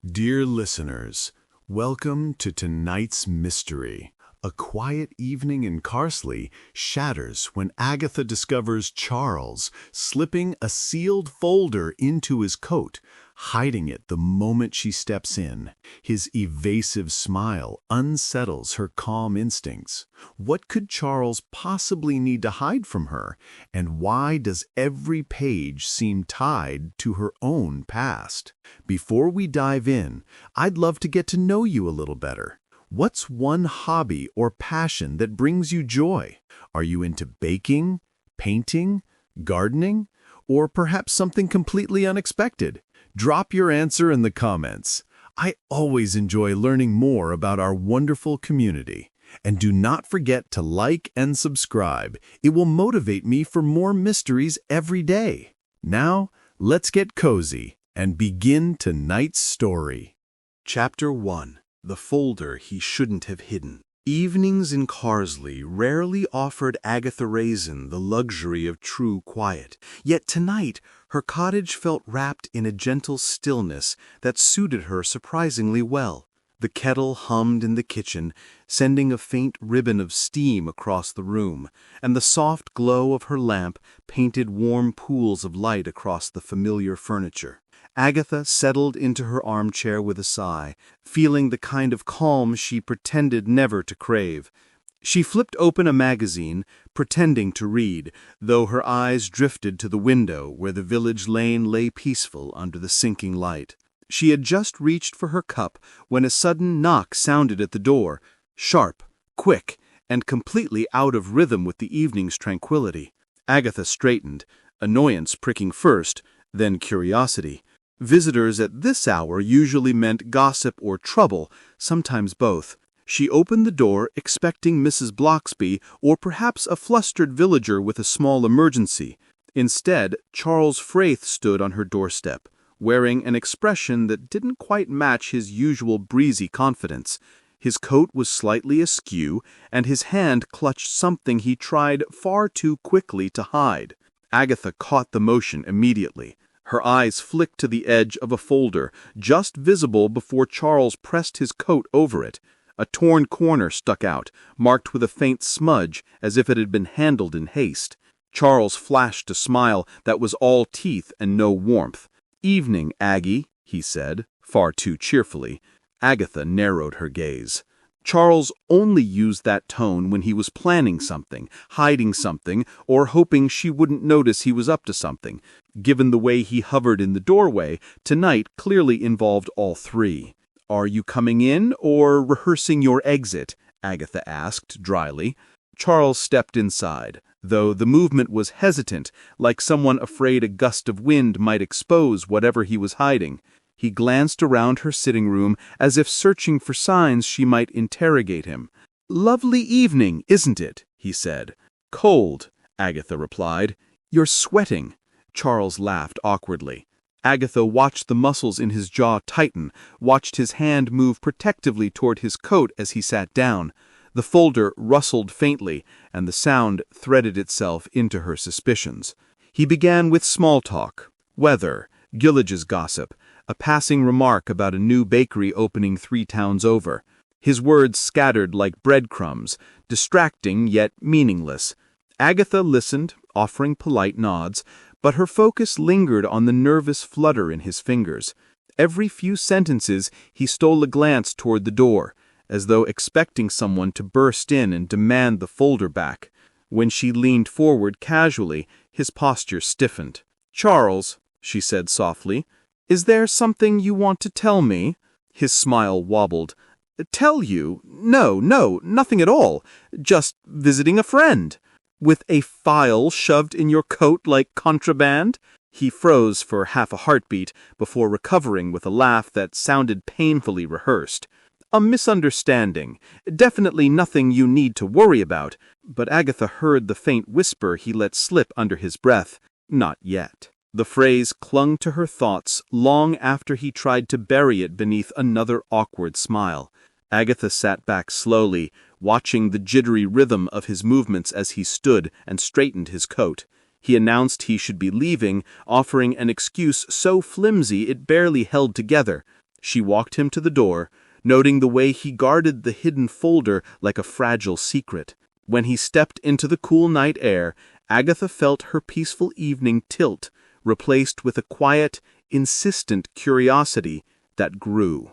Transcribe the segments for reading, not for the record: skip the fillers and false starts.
Dear listeners, welcome to tonight's mystery. A quiet evening in Carsley shatters when Agatha discovers Charles slipping a sealed folder into his coat, hiding it the moment she steps in. His evasive smile unsettles her calm instincts. What could Charles possibly need to hide from her, and why does every page seem tied to her own past? Before we dive in, I'd love to get to know you a little better. What's one hobby or passion that brings you joy? Are you into baking, painting, gardening, or perhaps something completely unexpected? Drop your answer in the comments. I always enjoy learning more about our wonderful community. And do not forget to like and subscribe. It will motivate me for more mysteries every day. Now, let's get cozy and begin tonight's story. Chapter 1. The Folder He Shouldn't Have Hidden. Evenings in Carsley rarely offered Agatha Raisin the luxury of true quiet, yet tonight her cottage felt wrapped in a gentle stillness that suited her surprisingly well. The kettle hummed in the kitchen, sending a faint ribbon of steam across the room, and the soft glow of her lamp painted warm pools of light across the familiar furniture. Agatha settled into her armchair with a sigh, feeling the kind of calm she pretended never to crave. She flipped open a magazine, pretending to read, though her eyes drifted to the window where the village lane lay peaceful under the sinking light. She had just reached for her cup when a sudden knock sounded at the door, sharp, quick, and completely out of rhythm with the evening's tranquility. Agatha straightened, annoyance pricking first, then curiosity. Visitors at this hour usually meant gossip or trouble, sometimes both. She opened the door expecting Mrs. Bloxby or perhaps a flustered villager with a small emergency. Instead, Charles Frayth stood on her doorstep, wearing an expression that didn't quite match his usual breezy confidence. His coat was slightly askew, and his hand clutched something he tried far too quickly to hide. Agatha caught the motion immediately. Her eyes flicked to the edge of a folder, just visible before Charles pressed his coat over it. A torn corner stuck out, marked with a faint smudge, as if it had been handled in haste. Charles flashed a smile that was all teeth and no warmth. "Evening, Aggie," he said, far too cheerfully. Agatha narrowed her gaze. Charles only used that tone when he was planning something, hiding something, or hoping she wouldn't notice he was up to something. Given the way he hovered in the doorway, tonight clearly involved all three. "Are you coming in or rehearsing your exit?" Agatha asked dryly. Charles stepped inside, though the movement was hesitant, like someone afraid a gust of wind might expose whatever he was hiding. He glanced around her sitting room as if searching for signs she might interrogate him. "Lovely evening, isn't it?" he said. "Cold," Agatha replied. "You're sweating." Charles laughed awkwardly. Agatha watched the muscles in his jaw tighten, watched his hand move protectively toward his coat as he sat down. The folder rustled faintly, and the sound threaded itself into her suspicions. He began with small talk, weather, Gillage's gossip, a passing remark about a new bakery opening 3 towns over. His words scattered like breadcrumbs, distracting yet meaningless. Agatha listened, offering polite nods, but her focus lingered on the nervous flutter in his fingers. Every few sentences he stole a glance toward the door, as though expecting someone to burst in and demand the folder back. When she leaned forward casually, his posture stiffened. "Charles," she said softly, "is there something you want to tell me?" His smile wobbled. "Tell you? No, nothing at all. Just visiting a friend." "With a file shoved in your coat like contraband?" He froze for half a heartbeat before recovering with a laugh that sounded painfully rehearsed. "A misunderstanding. Definitely nothing you need to worry about." But Agatha heard the faint whisper he let slip under his breath. "Not yet." The phrase clung to her thoughts long after he tried to bury it beneath another awkward smile. Agatha sat back slowly, watching the jittery rhythm of his movements as he stood and straightened his coat. He announced he should be leaving, offering an excuse so flimsy it barely held together. She walked him to the door, noting the way he guarded the hidden folder like a fragile secret. When he stepped into the cool night air, Agatha felt her peaceful evening tilt, replaced with a quiet, insistent curiosity that grew.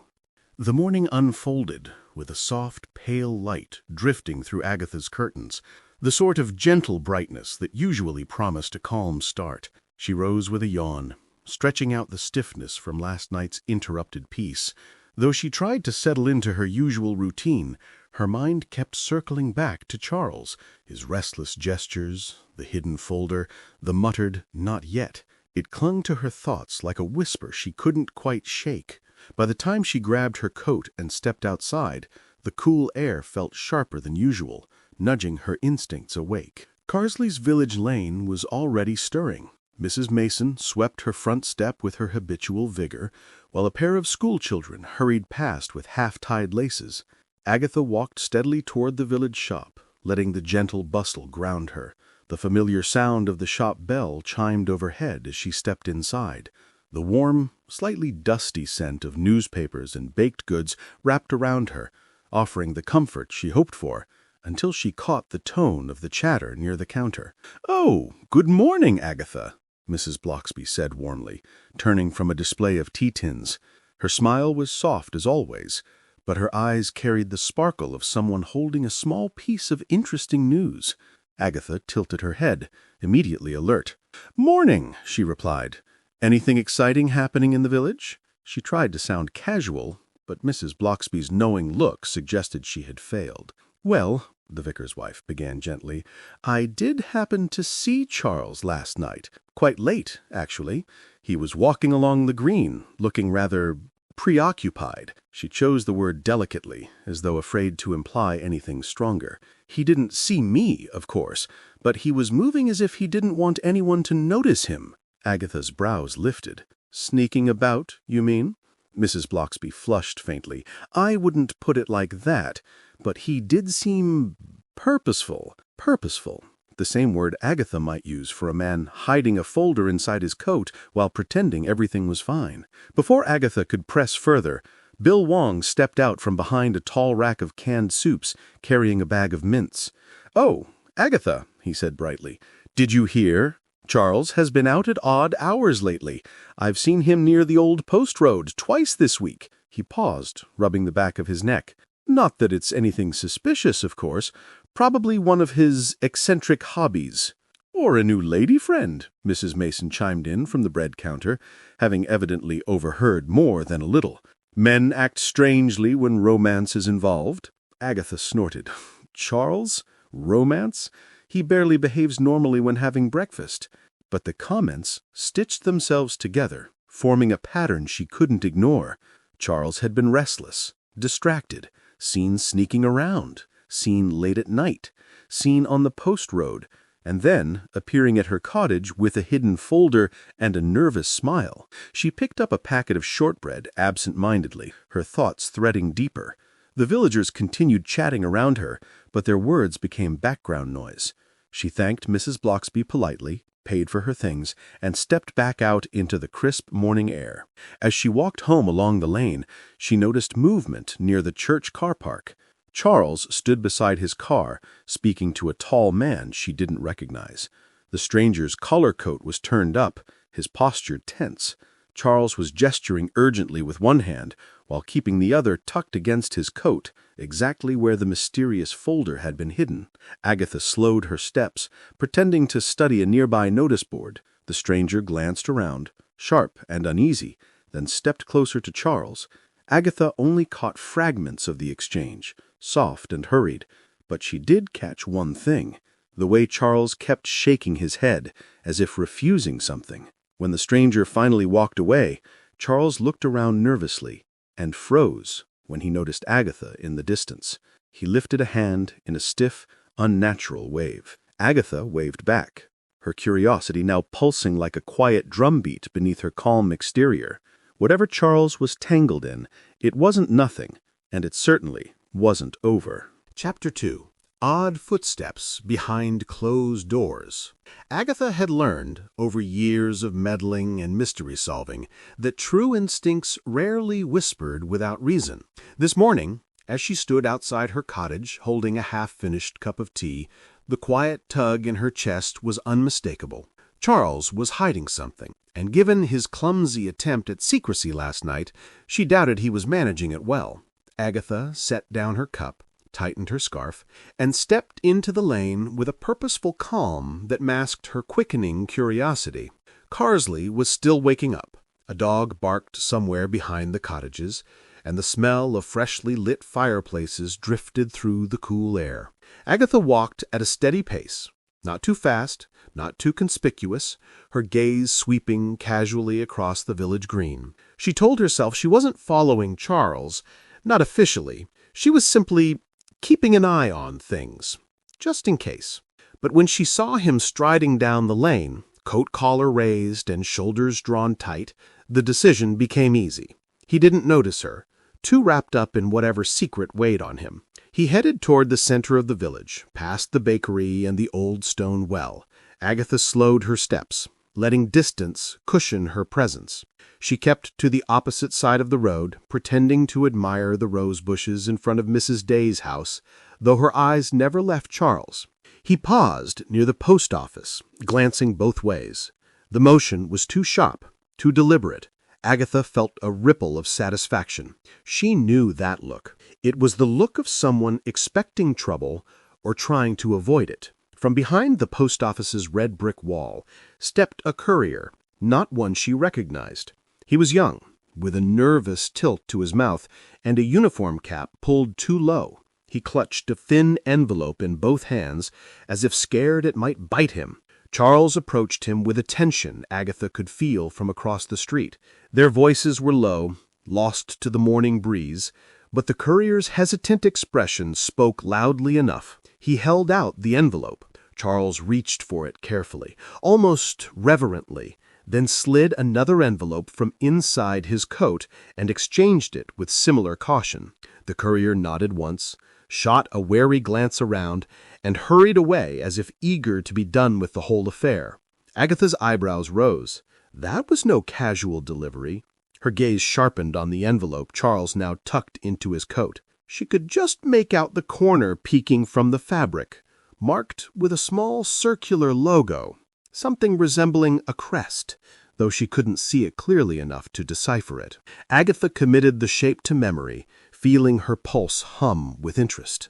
The morning unfolded with a soft, pale light drifting through Agatha's curtains, the sort of gentle brightness that usually promised a calm start. She rose with a yawn, stretching out the stiffness from last night's interrupted peace. Though she tried to settle into her usual routine, her mind kept circling back to Charles, his restless gestures, the hidden folder, the muttered "not yet." It clung to her thoughts like a whisper she couldn't quite shake. By the time she grabbed her coat and stepped outside, the cool air felt sharper than usual, nudging her instincts awake. Carsley's village lane was already stirring. Mrs. Mason swept her front step with her habitual vigor, while a pair of schoolchildren hurried past with half-tied laces. Agatha walked steadily toward the village shop, letting the gentle bustle ground her. The familiar sound of the shop bell chimed overhead as she stepped inside. The warm, slightly dusty scent of newspapers and baked goods wrapped around her, offering the comfort she hoped for, until she caught the tone of the chatter near the counter. "Oh, good morning, Agatha," Mrs. Bloxby said warmly, turning from a display of tea tins. Her smile was soft as always, but her eyes carried the sparkle of someone holding a small piece of interesting news. Agatha tilted her head, immediately alert. "Morning," she replied. "Anything exciting happening in the village?" She tried to sound casual, but Mrs. Bloxby's knowing look suggested she had failed. "Well," the vicar's wife began gently, "I did happen to see Charles last night. Quite late, actually. He was walking along the green, looking rather preoccupied." She chose the word delicately, as though afraid to imply anything stronger. "He didn't see me, of course, but he was moving as if he didn't want anyone to notice him." Agatha's brows lifted. "Sneaking about, you mean?" Mrs. Bloxby flushed faintly. "I wouldn't put it like that, but he did seem purposeful. Purposeful. The same word Agatha might use for a man hiding a folder inside his coat while pretending everything was fine." Before Agatha could press further, Bill Wong stepped out from behind a tall rack of canned soups, carrying a bag of mints. "Oh, Agatha," he said brightly, "did you hear? Charles has been out at odd hours lately. I've seen him near the old post road twice this week." He paused, rubbing the back of his neck. "Not that it's anything suspicious, of course. Probably one of his eccentric hobbies." "Or a new lady friend," Mrs. Mason chimed in from the bread counter, having evidently overheard more than a little. "Men act strangely when romance is involved." Agatha snorted. "Charles? Romance? He barely behaves normally when having breakfast." But the comments stitched themselves together, forming a pattern she couldn't ignore. Charles had been restless, distracted, seen sneaking around, seen late at night, seen on the post road, and then appearing at her cottage with a hidden folder and a nervous smile. She picked up a packet of shortbread absent-mindedly, her thoughts threading deeper. The villagers continued chatting around her, but their words became background noise. She thanked Mrs. Bloxby politely, paid for her things, and stepped back out into the crisp morning air. As she walked home along the lane, she noticed movement near the church car park. Charles stood beside his car, speaking to a tall man she didn't recognize. The stranger's collar coat was turned up, his posture tense. Charles was gesturing urgently with one hand, while keeping the other tucked against his coat, exactly where the mysterious folder had been hidden. Agatha slowed her steps, pretending to study a nearby notice board. The stranger glanced around, sharp and uneasy, then stepped closer to Charles. Agatha only caught fragments of the exchange, soft and hurried, but she did catch one thing: the way Charles kept shaking his head, as if refusing something. When the stranger finally walked away, Charles looked around nervously and froze when he noticed Agatha in the distance. He lifted a hand in a stiff, unnatural wave. Agatha waved back, her curiosity now pulsing like a quiet drumbeat beneath her calm exterior. Whatever Charles was tangled in, it wasn't nothing, and it certainly wasn't over. Chapter 2. odd footsteps behind closed doors. Agatha had learned, over years of meddling and mystery-solving, that true instincts rarely whispered without reason. This morning, as she stood outside her cottage holding a half-finished cup of tea, the quiet tug in her chest was unmistakable. Charles was hiding something, and given his clumsy attempt at secrecy last night, she doubted he was managing it well. Agatha set down her cup, tightened her scarf, and stepped into the lane with a purposeful calm that masked her quickening curiosity. Carsley was still waking up. A dog barked somewhere behind the cottages, and the smell of freshly lit fireplaces drifted through the cool air. Agatha walked at a steady pace, not too fast, not too conspicuous, her gaze sweeping casually across the village green. She told herself she wasn't following Charles, not officially. She was simply keeping an eye on things, just in case. But when she saw him striding down the lane, coat collar raised and shoulders drawn tight, the decision became easy. He didn't notice her, too wrapped up in whatever secret weighed on him. He headed toward the center of the village, past the bakery and the old stone well. Agatha slowed her steps, letting distance cushion her presence. She kept to the opposite side of the road, pretending to admire the rose bushes in front of Mrs. Day's house, though her eyes never left Charles. He paused near the post office, glancing both ways. The motion was too sharp, too deliberate. Agatha felt a ripple of satisfaction. She knew that look. It was the look of someone expecting trouble or trying to avoid it. From behind the post office's red brick wall stepped a courier, not one she recognized. He was young, with a nervous tilt to his mouth and a uniform cap pulled too low. He clutched a thin envelope in both hands, as if scared it might bite him. Charles approached him with a tension Agatha could feel from across the street. Their voices were low, lost to the morning breeze, but the courier's hesitant expression spoke loudly enough. He held out the envelope. Charles reached for it carefully, almost reverently, then slid another envelope from inside his coat and exchanged it with similar caution. The courier nodded once, shot a wary glance around, and hurried away as if eager to be done with the whole affair. Agatha's eyebrows rose. That was no casual delivery. Her gaze sharpened on the envelope Charles now tucked into his coat. She could just make out the corner peeking from the fabric, marked with a small circular logo, something resembling a crest, though she couldn't see it clearly enough to decipher it. Agatha committed the shape to memory, feeling her pulse hum with interest.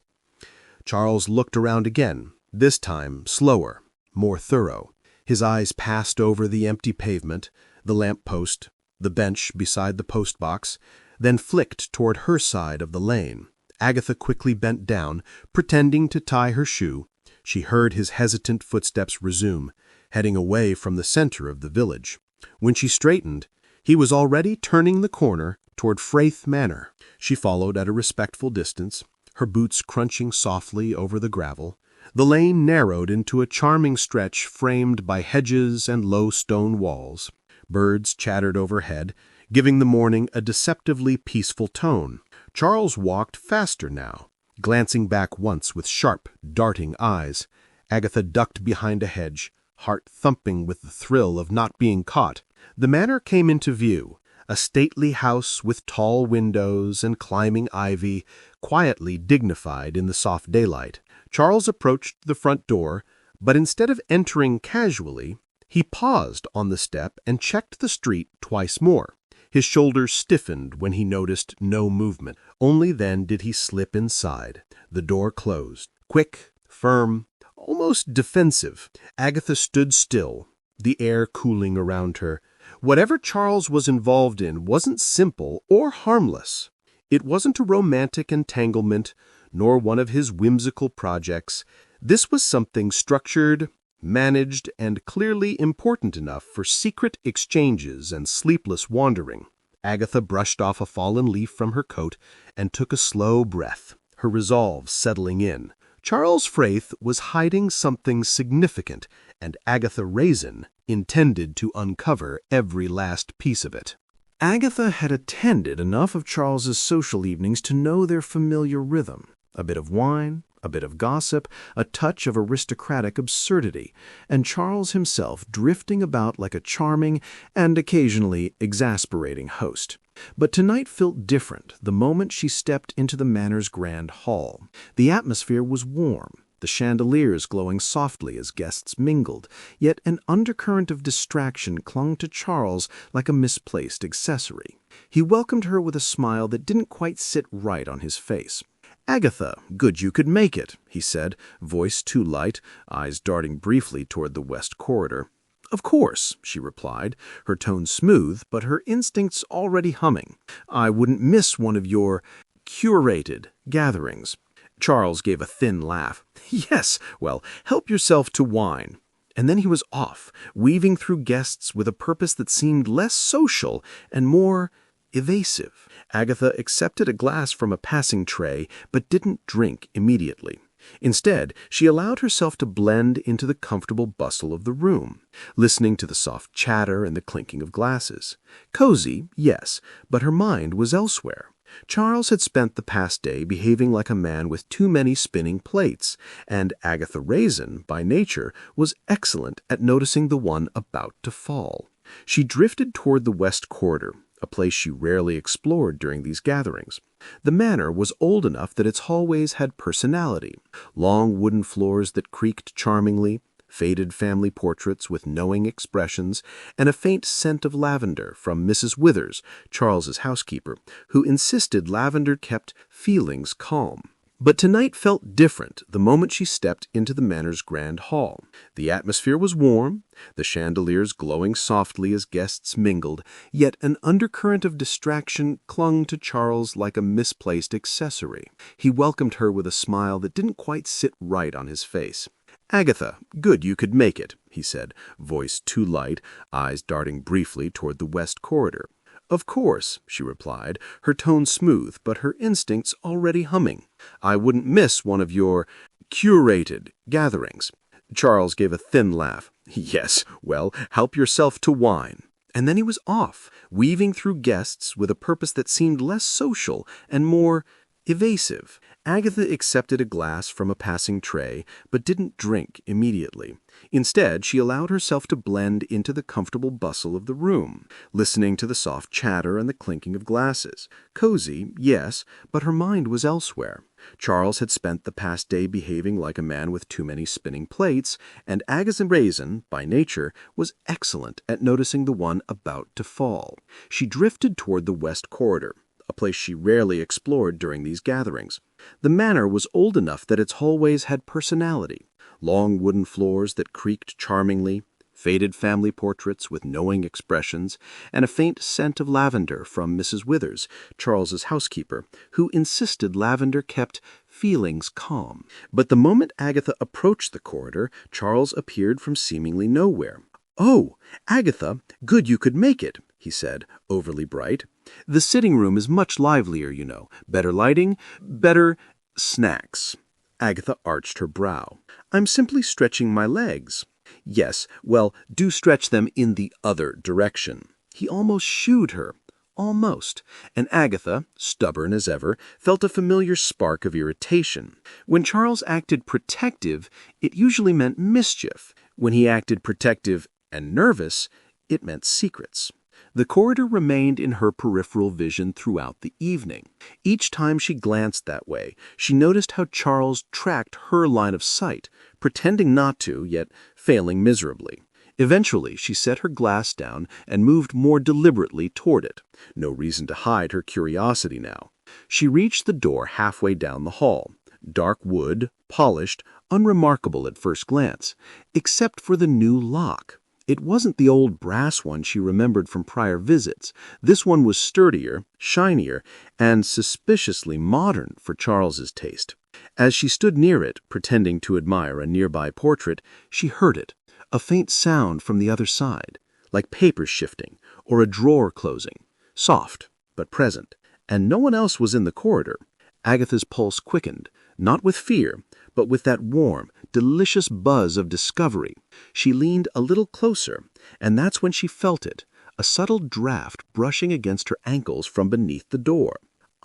Charles looked around again, this time slower, more thorough. His eyes passed over the empty pavement, the lamp post, the bench beside the post box, then flicked toward her side of the lane. Agatha quickly bent down, pretending to tie her shoe. She heard his hesitant footsteps resume, heading away from the center of the village. When she straightened, he was already turning the corner toward Fraith Manor. She followed at a respectful distance, her boots crunching softly over the gravel. The lane narrowed into a charming stretch framed by hedges and low stone walls. Birds chattered overhead, giving the morning a deceptively peaceful tone. Charles walked faster now, glancing back once with sharp, darting eyes. Agatha ducked behind a hedge, heart thumping with the thrill of not being caught. The manor came into view, a stately house with tall windows and climbing ivy, quietly dignified in the soft daylight. Charles approached the front door, but instead of entering casually, he paused on the step and checked the street twice more. His shoulders stiffened when he noticed no movement. Only then did he slip inside. The door closed. Quick, firm, almost defensive. Agatha stood still, the air cooling around her. Whatever Charles was involved in wasn't simple or harmless. It wasn't a romantic entanglement, nor one of his whimsical projects. This was something structured, managed, and clearly important enough for secret exchanges and sleepless wandering. Agatha brushed off a fallen leaf from her coat and took a slow breath, her resolve settling in. Charles Fraith was hiding something significant, and Agatha Raisin intended to uncover every last piece of it. Agatha had attended enough of Charles's social evenings to know their familiar rhythm. A bit of wine, a bit of gossip, a touch of aristocratic absurdity, and Charles himself drifting about like a charming and occasionally exasperating host. But tonight felt different the moment she stepped into the Manor's grand hall. The atmosphere was warm, the chandeliers glowing softly as guests mingled, yet an undercurrent of distraction clung to Charles like a misplaced accessory. He welcomed her with a smile that didn't quite sit right on his face. "Agatha, good you could make it," he said, voice too light, eyes darting briefly toward the west corridor. "Of course," she replied, her tone smooth, but her instincts already humming. "I wouldn't miss one of your curated gatherings." Charles gave a thin laugh. "Yes, well, help yourself to wine." And then he was off, weaving through guests with a purpose that seemed less social and more evasive. Agatha accepted a glass from a passing tray, but didn't drink immediately. Instead, she allowed herself to blend into the comfortable bustle of the room, listening to the soft chatter and the clinking of glasses. Cozy, yes, but her mind was elsewhere. Charles had spent the past day behaving like a man with too many spinning plates, and Agatha Raisin, by nature, was excellent at noticing the one about to fall. She drifted toward the west corridor, a place she rarely explored during these gatherings. The Manor was old enough that its hallways had personality, long wooden floors that creaked charmingly, faded family portraits with knowing expressions, and a faint scent of lavender from Mrs. Withers, Charles's housekeeper, who insisted lavender kept feelings calm. But tonight felt different the moment she stepped into the Manor's grand hall. The atmosphere was warm, the chandeliers glowing softly as guests mingled, yet an undercurrent of distraction clung to Charles like a misplaced accessory. He welcomed her with a smile that didn't quite sit right on his face. "Agatha, good you could make it," he said, voice too light, eyes darting briefly toward the west corridor. "Of course," she replied, her tone smooth, but her instincts already humming. "I wouldn't miss one of your curated gatherings." Charles gave a thin laugh. "Yes, well, help yourself to wine." And then he was off, weaving through guests with a purpose that seemed less social and more evasive. Agatha accepted a glass from a passing tray, but didn't drink immediately. Instead, she allowed herself to blend into the comfortable bustle of the room, listening to the soft chatter and the clinking of glasses. Cozy, yes, but her mind was elsewhere. Charles had spent the past day behaving like a man with too many spinning plates, and Agatha Raisin, by nature, was excellent at noticing the one about to fall. She drifted toward the west corridor, a place she rarely explored during these gatherings. The Manor was old enough that its hallways had personality, long wooden floors that creaked charmingly, faded family portraits with knowing expressions, and a faint scent of lavender from Mrs. Withers, Charles's housekeeper, who insisted lavender kept feelings calm. But the moment Agatha approached the corridor, Charles appeared from seemingly nowhere. "Oh, Agatha, good you could make it," he said, overly bright. "The sitting room is much livelier, you know. Better lighting, better snacks." Agatha arched her brow. "I'm simply stretching my legs." "Yes, well, do stretch them in the other direction." He almost shooed her. Almost. And Agatha, stubborn as ever, felt a familiar spark of irritation. When Charles acted protective, it usually meant mischief. When he acted protective and nervous, it meant secrets. The corridor remained in her peripheral vision throughout the evening. Each time she glanced that way, she noticed how Charles tracked her line of sight, pretending not to, yet failing miserably. Eventually, she set her glass down and moved more deliberately toward it. No reason to hide her curiosity now. She reached the door halfway down the hall. Dark wood, polished, unremarkable at first glance, except for the new lock. It wasn't the old brass one she remembered from prior visits. This one was sturdier, shinier, and suspiciously modern for Charles's taste. As she stood near it, pretending to admire a nearby portrait, she heard it, a faint sound from the other side, like papers shifting or a drawer closing, soft but present, and no one else was in the corridor. Agatha's pulse quickened, not with fear, but with that warm, delicious buzz of discovery. She leaned a little closer, and that's when she felt it, a subtle draft brushing against her ankles from beneath the door.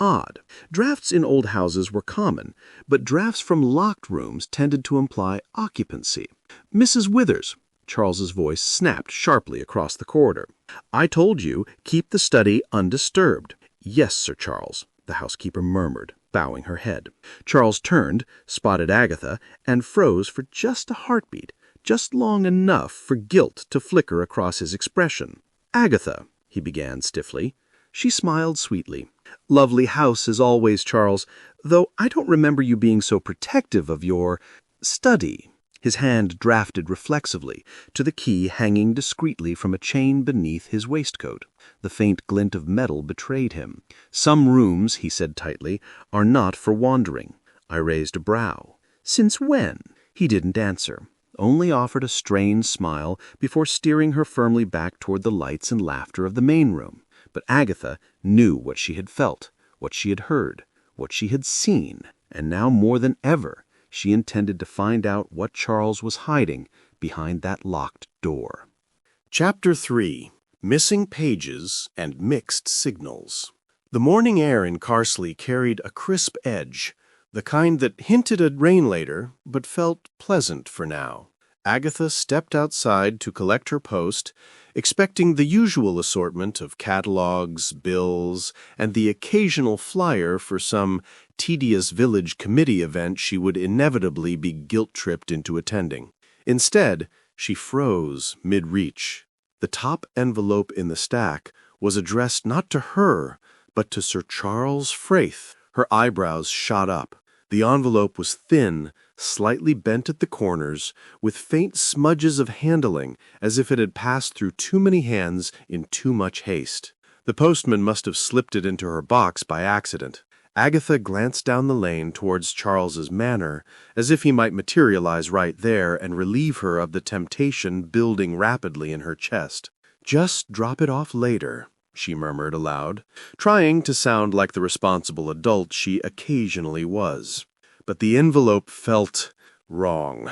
odd. Drafts in old houses were common, but drafts from locked rooms tended to imply occupancy. "Mrs. Withers," Charles's voice snapped sharply across the corridor. "I told you, keep the study undisturbed." "Yes, Sir Charles," the housekeeper murmured, bowing her head. Charles turned, spotted Agatha, and froze for just a heartbeat, just long enough for guilt to flicker across his expression. "Agatha," he began stiffly. She smiled sweetly. "Lovely house as always, Charles, though I don't remember you being so protective of your study." His hand drafted reflexively to the key hanging discreetly from a chain beneath his waistcoat. The faint glint of metal betrayed him. "Some rooms," he said tightly, "are not for wandering." I raised a brow. "Since when?" He didn't answer, only offered a strained smile before steering her firmly back toward the lights and laughter of the main room. But Agatha knew what she had felt, what she had heard, what she had seen, and now more than ever she intended to find out what Charles was hiding behind that locked door. Chapter 3. Missing Pages and Mixed Signals. The morning air in Carsley carried a crisp edge, the kind that hinted at rain later, but felt pleasant for now. Agatha stepped outside to collect her post, expecting the usual assortment of catalogs, bills, and the occasional flyer for some tedious village committee event she would inevitably be guilt-tripped into attending. Instead, she froze mid-reach. The top envelope in the stack was addressed not to her, but to Sir Charles Frayth. Her eyebrows shot up. The envelope was thin, slightly bent at the corners, with faint smudges of handling, as if it had passed through too many hands in too much haste. The postman must have slipped it into her box by accident. Agatha glanced down the lane towards Charles's manor, as if he might materialize right there and relieve her of the temptation building rapidly in her chest. "Just drop it off later," she murmured aloud, trying to sound like the responsible adult she occasionally was. But the envelope felt wrong,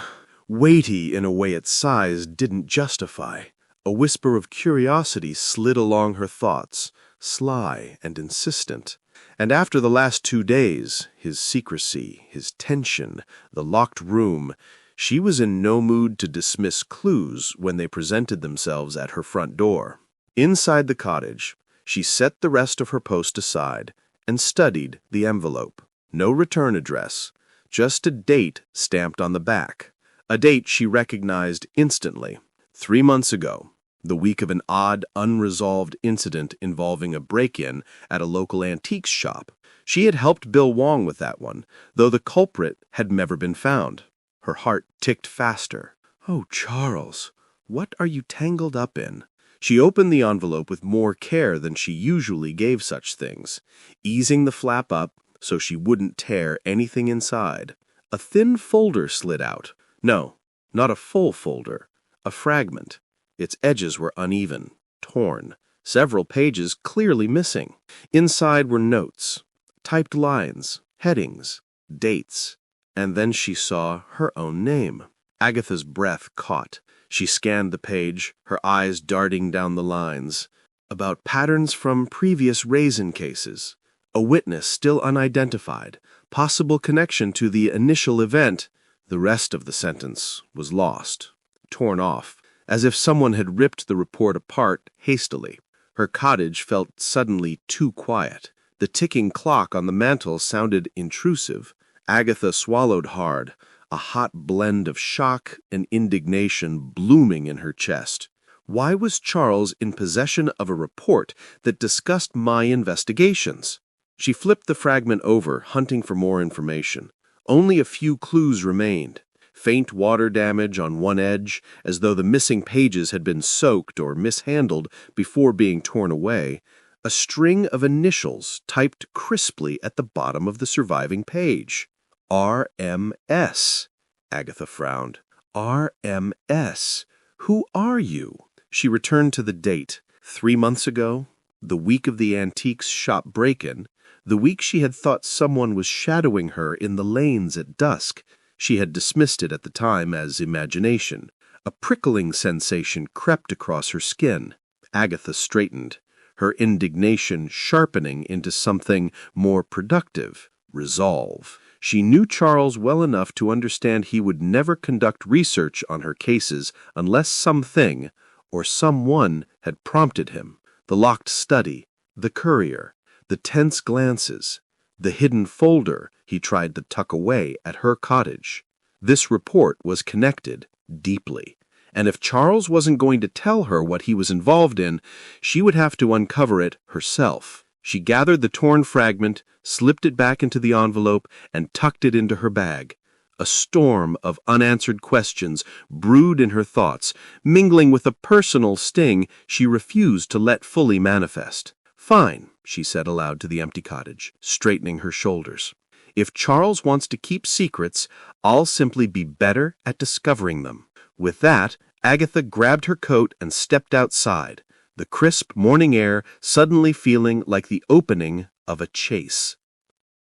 weighty in a way its size didn't justify. A whisper of curiosity slid along her thoughts, sly and insistent. And after the last 2 days, his secrecy, his tension, the locked room, she was in no mood to dismiss clues when they presented themselves at her front door. Inside the cottage, she set the rest of her post aside and studied the envelope. No return address, just a date stamped on the back. A date she recognized instantly. 3 months ago, the week of an odd, unresolved incident involving a break-in at a local antiques shop. She had helped Bill Wong with that one, though the culprit had never been found. Her heart ticked faster. "Oh, Charles, what are you tangled up in?" She opened the envelope with more care than she usually gave such things, easing the flap up so she wouldn't tear anything inside. A thin folder slid out. No, not a full folder, a fragment. Its edges were uneven, torn, several pages clearly missing. Inside were notes, typed lines, headings, dates, and then she saw her own name. Agatha's breath caught. She scanned the page, her eyes darting down the lines. About patterns from previous Raisin cases. A witness still unidentified. Possible connection to the initial event. The rest of the sentence was lost, torn off, as if someone had ripped the report apart hastily. Her cottage felt suddenly too quiet. The ticking clock on the mantel sounded intrusive. Agatha swallowed hard, a hot blend of shock and indignation blooming in her chest. Why was Charles in possession of a report that discussed my investigations? She flipped the fragment over, hunting for more information. Only a few clues remained. Faint water damage on one edge, as though the missing pages had been soaked or mishandled before being torn away. A string of initials typed crisply at the bottom of the surviving page. R.M.S. Agatha frowned. R.M.S. Who are you? She returned to the date. 3 months ago, the week of the antiques shop break-in, the week she had thought someone was shadowing her in the lanes at dusk. She had dismissed it at the time as imagination. A prickling sensation crept across her skin. Agatha straightened. her indignation sharpening into something more productive, resolve. She knew Charles well enough to understand he would never conduct research on her cases unless something or someone had prompted him. The locked study, the courier, the tense glances, the hidden folder he tried to tuck away at her cottage. This report was connected deeply, and if Charles wasn't going to tell her what he was involved in, she would have to uncover it herself. She gathered the torn fragment, slipped it back into the envelope, and tucked it into her bag. A storm of unanswered questions brewed in her thoughts, mingling with a personal sting she refused to let fully manifest. "Fine," she said aloud to the empty cottage, straightening her shoulders. "If Charles wants to keep secrets, I'll simply be better at discovering them." With that, Agatha grabbed her coat and stepped outside, the crisp morning air suddenly feeling like the opening of a chase.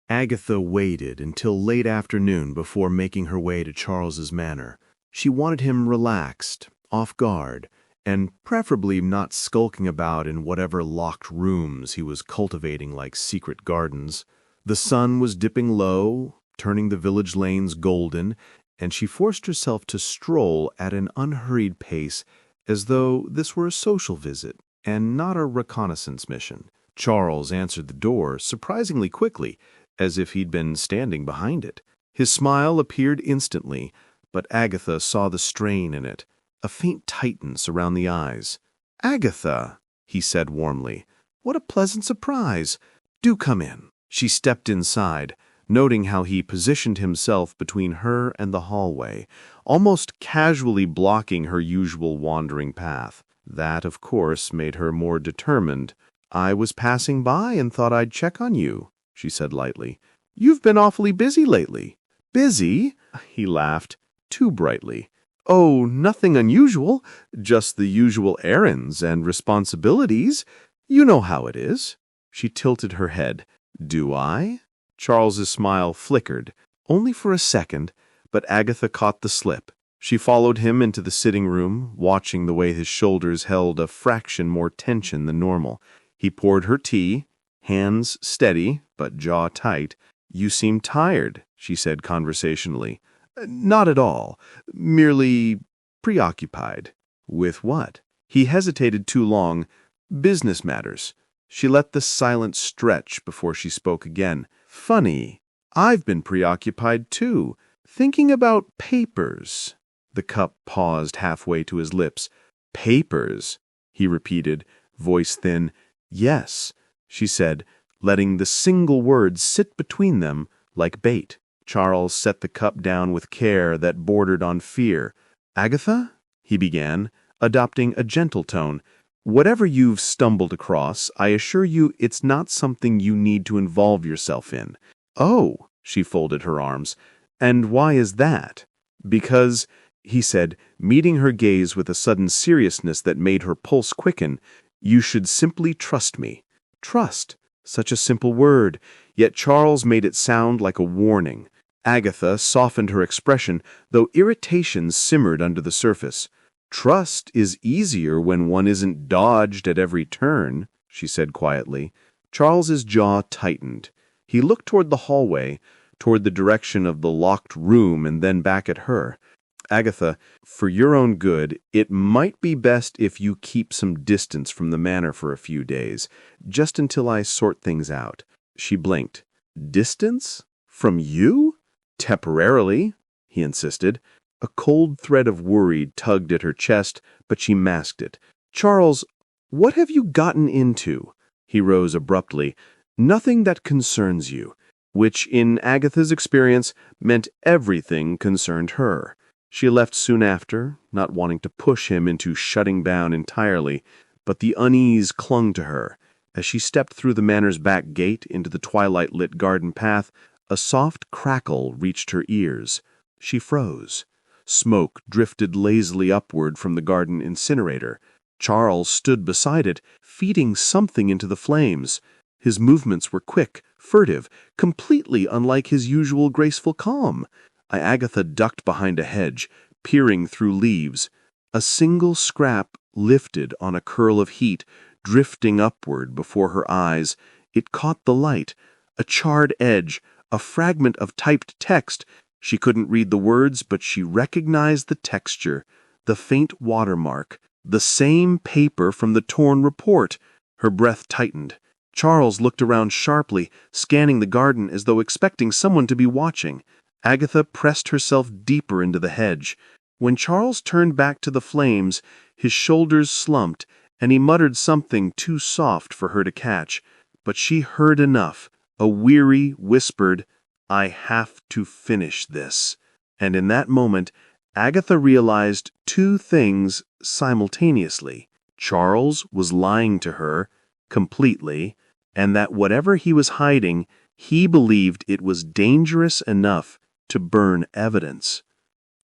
Agatha waited until late afternoon before making her way to Charles's manor. She wanted him relaxed, off guard, and preferably not skulking about in whatever locked rooms he was cultivating like secret gardens. The sun was dipping low, turning the village lanes golden, and she forced herself to stroll at an unhurried pace as though this were a social visit and not a reconnaissance mission. Charles answered the door surprisingly quickly, as if he'd been standing behind it. His smile appeared instantly, but Agatha saw the strain in it, a faint tightness around the eyes. "Agatha," he said warmly, "what a pleasant surprise. Do come in." She stepped inside, noting how he positioned himself between her and the hallway, almost casually blocking her usual wandering path. That, of course, made her more determined. "I was passing by and thought I'd check on you," she said lightly. "You've been awfully busy lately." "Busy?" He laughed, too brightly. "Oh, nothing unusual, just the usual errands and responsibilities. You know how it is." She tilted her head. "Do I?" Charles's smile flickered, only for a second, but Agatha caught the slip. She followed him into the sitting room, watching the way his shoulders held a fraction more tension than normal. He poured her tea, hands steady, but jaw tight. "You seem tired," she said conversationally. "Not at all. Merely preoccupied." "With what?" He hesitated too long. "Business matters." She let the silence stretch before she spoke again. "Funny. I've been preoccupied too, thinking about papers." The cup paused halfway to his lips. "Papers?" he repeated, voice thin. "Yes," she said, letting the single word sit between them like bait. Charles set the cup down with care that bordered on fear. "Agatha," he began, adopting a gentle tone, "whatever you've stumbled across, I assure you it's not something you need to involve yourself in." "Oh," she folded her arms, "and why is that?" "Because," he said, meeting her gaze with a sudden seriousness that made her pulse quicken, "you should simply trust me." Trust. Such a simple word, yet Charles made it sound like a warning. Agatha softened her expression, though irritation simmered under the surface. "Trust is easier when one isn't dodged at every turn," she said quietly. Charles's jaw tightened. He looked toward the hallway, toward the direction of the locked room, and then back at her. "Agatha, for your own good, it might be best if you keep some distance from the manor for a few days, just until I sort things out." She blinked. "Distance? From you?" "Temporarily," he insisted. A cold thread of worry tugged at her chest, but she masked it. "Charles, what have you gotten into?" He rose abruptly. "Nothing that concerns you," which, in Agatha's experience, meant everything concerned her. She left soon after, not wanting to push him into shutting down entirely, but the unease clung to her. As she stepped through the manor's back gate into the twilight-lit garden path, a soft crackle reached her ears. She froze. Smoke drifted lazily upward from the garden incinerator. Charles stood beside it, feeding something into the flames. His movements were quick, furtive, completely unlike his usual graceful calm. Agatha ducked behind a hedge, peering through leaves. A single scrap lifted on a curl of heat, drifting upward before her eyes. It caught the light, a charred edge, a fragment of typed text. She couldn't read the words, but she recognized the texture, the faint watermark, the same paper from the torn report. Her breath tightened. Charles looked around sharply, scanning the garden as though expecting someone to be watching. Agatha pressed herself deeper into the hedge. When Charles turned back to the flames, his shoulders slumped, and he muttered something too soft for her to catch. But she heard enough. A weary, whispered, "I have to finish this." And in that moment, Agatha realized two things simultaneously. Charles was lying to her, completely, and that whatever he was hiding, he believed it was dangerous enough to burn evidence.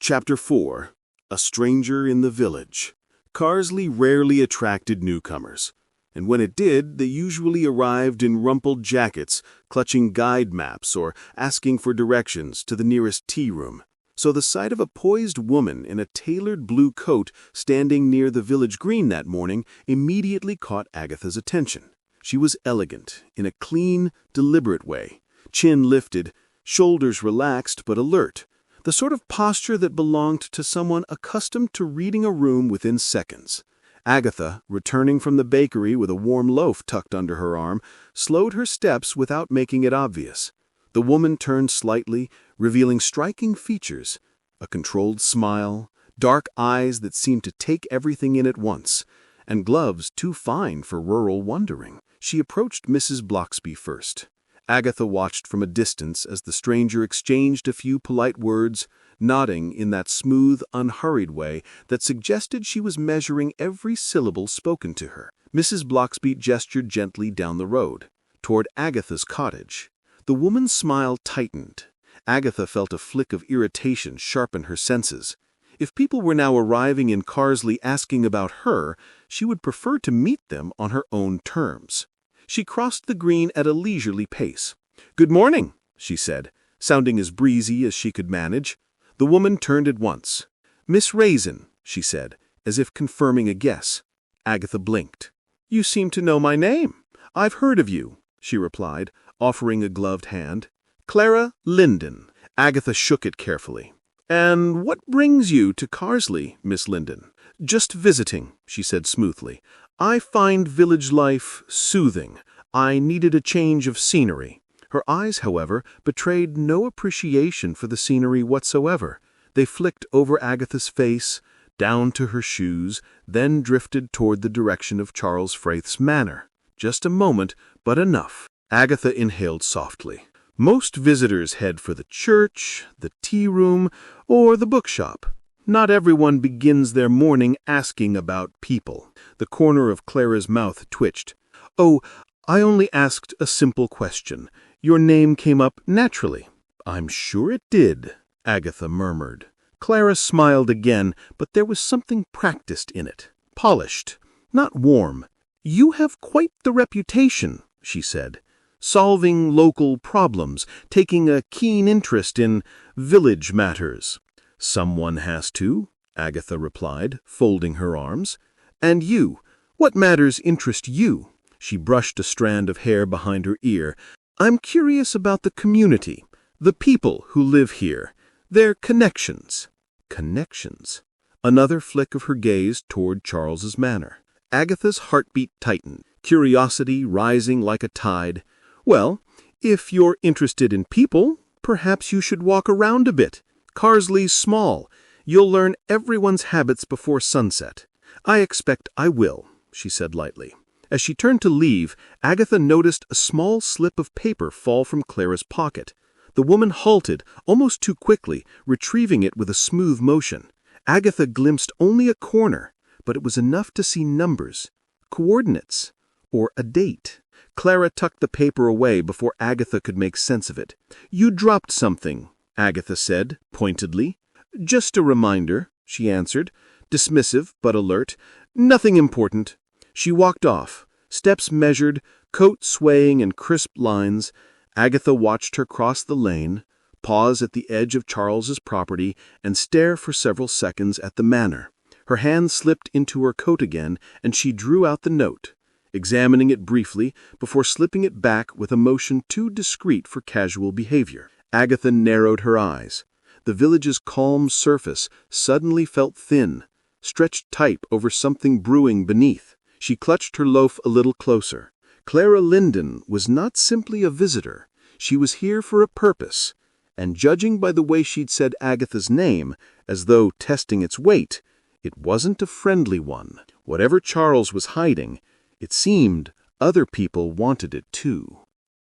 Chapter 4. A Stranger in the Village. Carsley rarely attracted newcomers, and when it did, they usually arrived in rumpled jackets, clutching guide maps or asking for directions to the nearest tea room. So the sight of a poised woman in a tailored blue coat standing near the village green that morning immediately caught Agatha's attention. She was elegant, in a clean, deliberate way, chin lifted, shoulders relaxed but alert, the sort of posture that belonged to someone accustomed to reading a room within seconds. Agatha, returning from the bakery with a warm loaf tucked under her arm, slowed her steps without making it obvious. The woman turned slightly, revealing striking features, a controlled smile, dark eyes that seemed to take everything in at once, and gloves too fine for rural wondering. She approached Mrs. Bloxby first. Agatha watched from a distance as the stranger exchanged a few polite words, nodding in that smooth, unhurried way that suggested she was measuring every syllable spoken to her. Mrs. Bloxby gestured gently down the road, toward Agatha's cottage. The woman's smile tightened. Agatha felt a flick of irritation sharpen her senses. If people were now arriving in Carsley asking about her, she would prefer to meet them on her own terms. She crossed the green at a leisurely pace. "Good morning," she said, sounding as breezy as she could manage. The woman turned at once. "Miss Raisin," she said, as if confirming a guess. Agatha blinked. "You seem to know my name. I've heard of you," she replied, offering a gloved hand. "Clara Linden." Agatha shook it carefully. "And what brings you to Carsley, Miss Linden?" "Just visiting," she said smoothly. "I find village life soothing. I needed a change of scenery." Her eyes, however, betrayed no appreciation for the scenery whatsoever. They flicked over Agatha's face, down to her shoes, then drifted toward the direction of Charles Frayth's manor. Just a moment, but enough. Agatha inhaled softly. Most visitors head for the church, the tea room, or the bookshop. Not everyone begins their morning asking about people. The corner of Clara's mouth twitched. "Oh, I only asked a simple question. Your name came up naturally." "I'm sure it did," Agatha murmured. Clara smiled again, but there was something practiced in it. Polished, not warm. "You have quite the reputation," she said. "Solving local problems, taking a keen interest in village matters." "Someone has to," Agatha replied, folding her arms. "And you? What matters interest you?" She brushed a strand of hair behind her ear. "I'm curious about the community, the people who live here, their connections." Connections. Another flick of her gaze toward Charles's manor. Agatha's heartbeat tightened, curiosity rising like a tide. "Well, if you're interested in people, perhaps you should walk around a bit. Carsley's small. You'll learn everyone's habits before sunset." "I expect I will," she said lightly. As she turned to leave, Agatha noticed a small slip of paper fall from Clara's pocket. The woman halted, almost too quickly, retrieving it with a smooth motion. Agatha glimpsed only a corner, but it was enough to see numbers, coordinates, or a date. Clara tucked the paper away before Agatha could make sense of it. "You dropped something," Agatha said, pointedly. "Just a reminder," she answered, dismissive but alert. "Nothing important." She walked off, steps measured, coat swaying in crisp lines. Agatha watched her cross the lane, pause at the edge of Charles's property, and stare for several seconds at the manor. Her hand slipped into her coat again, and she drew out the note. examining it briefly before slipping it back with a motion too discreet for casual behavior. Agatha narrowed her eyes. The village's calm surface suddenly felt thin, stretched tight over something brewing beneath. She clutched her loaf a little closer. Clara Linden was not simply a visitor. She was here for a purpose, and judging by the way she'd said Agatha's name, as though testing its weight, it wasn't a friendly one. Whatever Charles was hiding, it seemed other people wanted it too.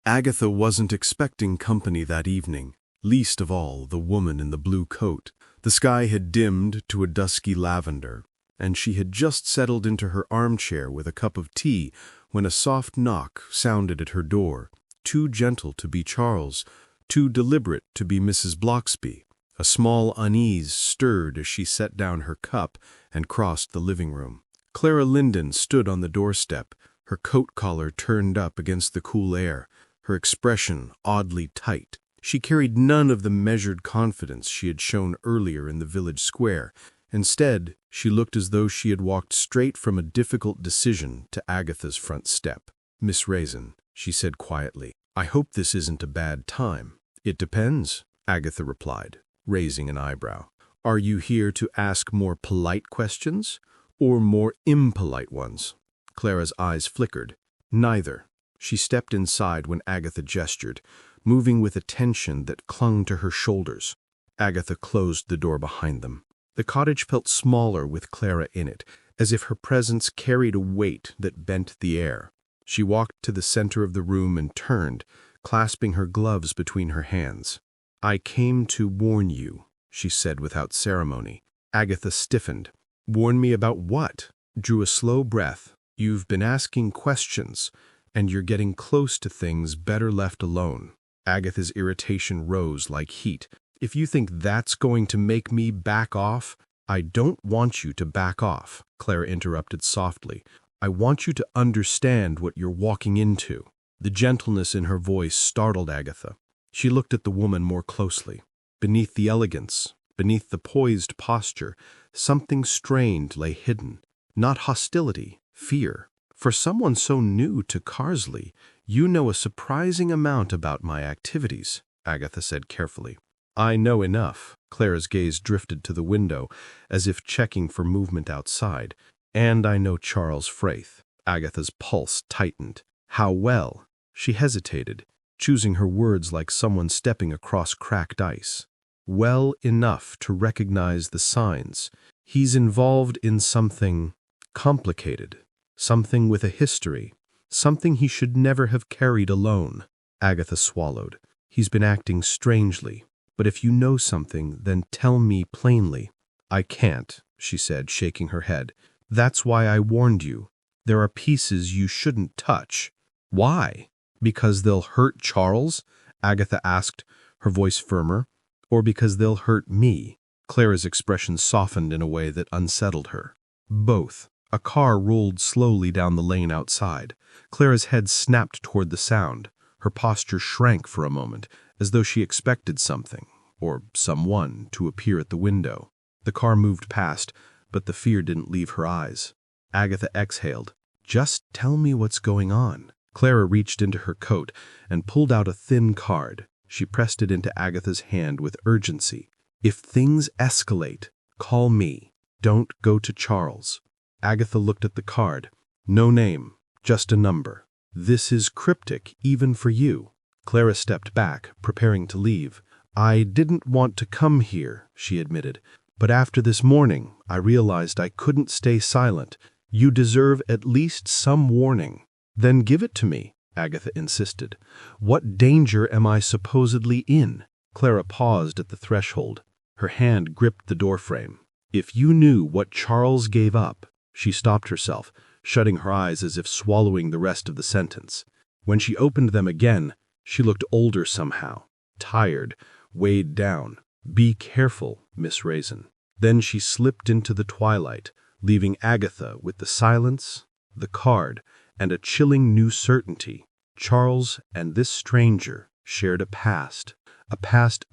Agatha wasn't expecting company that evening, least of all the woman in the blue coat. The sky had dimmed to a dusky lavender, and she had just settled into her armchair with a cup of tea when a soft knock sounded at her door, too gentle to be Charles, too deliberate to be Mrs. Bloxby. A small unease stirred as she set down her cup and crossed the living room. Clara Linden stood on the doorstep, her coat collar turned up against the cool air, her expression oddly tight. She carried none of the measured confidence she had shown earlier in the village square. Instead, she looked as though she had walked straight from a difficult decision to Agatha's front step. "Miss Raisin," she said quietly, "I hope this isn't a bad time." "It depends," Agatha replied, raising an eyebrow. "Are you here to ask more polite questions or more impolite ones?" Clara's eyes flickered. "Neither." She stepped inside when Agatha gestured, moving with a tension that clung to her shoulders. Agatha closed the door behind them. The cottage felt smaller with Clara in it, as if her presence carried a weight that bent the air. She walked to the center of the room and turned, clasping her gloves between her hands. "I came to warn you," she said without ceremony. Agatha stiffened. "Warn me about what?" Drew a slow breath. "You've been asking questions, and you're getting close to things better left alone." Agatha's irritation rose like heat. "If you think that's going to make me back off—" "I don't want you to back off," Clara interrupted softly. "I want you to understand what you're walking into." The gentleness in her voice startled Agatha. She looked at the woman more closely. Beneath the elegance, beneath the poised posture, something strained lay hidden. Not hostility, fear. "For someone so new to Carsley, you know a surprising amount about my activities," Agatha said carefully. "I know enough." Clara's gaze drifted to the window, as if checking for movement outside. "And I know Charles Fraith." Agatha's pulse tightened. "How well?" She hesitated, choosing her words like someone stepping across cracked ice. "Well enough to recognize the signs. He's involved in something complicated, something with a history, something he should never have carried alone." Agatha swallowed. "He's been acting strangely. But if you know something, then tell me plainly." "I can't," she said, shaking her head. "That's why I warned you. There are pieces you shouldn't touch." "Why? Because they'll hurt Charles?" Agatha asked, her voice firmer. "Or because they'll hurt me?" Clara's expression softened in a way that unsettled her. "Both." A car rolled slowly down the lane outside. Clara's head snapped toward the sound. Her posture shrank for a moment, as though she expected something, or someone, to appear at the window. The car moved past, but the fear didn't leave her eyes. Agatha exhaled. "Just tell me what's going on." Clara reached into her coat and pulled out a thin card. She pressed it into Agatha's hand with urgency. "If things escalate, call me. Don't go to Charles." Agatha looked at the card. No name, just a number. "This is cryptic, even for you." Clara stepped back, preparing to leave. "I didn't want to come here," she admitted. "But after this morning, I realized I couldn't stay silent. You deserve at least some warning." "Then give it to me," Agatha insisted. "What danger am I supposedly in?" Clara paused at the threshold. Her hand gripped the doorframe. "If you knew what Charles gave up—" She stopped herself, shutting her eyes as if swallowing the rest of the sentence. When she opened them again, she looked older somehow, tired, weighed down. "Be careful, Miss Raisin." Then she slipped into the twilight, leaving Agatha with the silence, the card, and a chilling new certainty. Charles and this stranger shared a past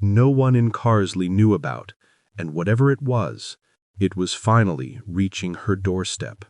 no one in Carsley knew about, and whatever it was finally reaching her doorstep.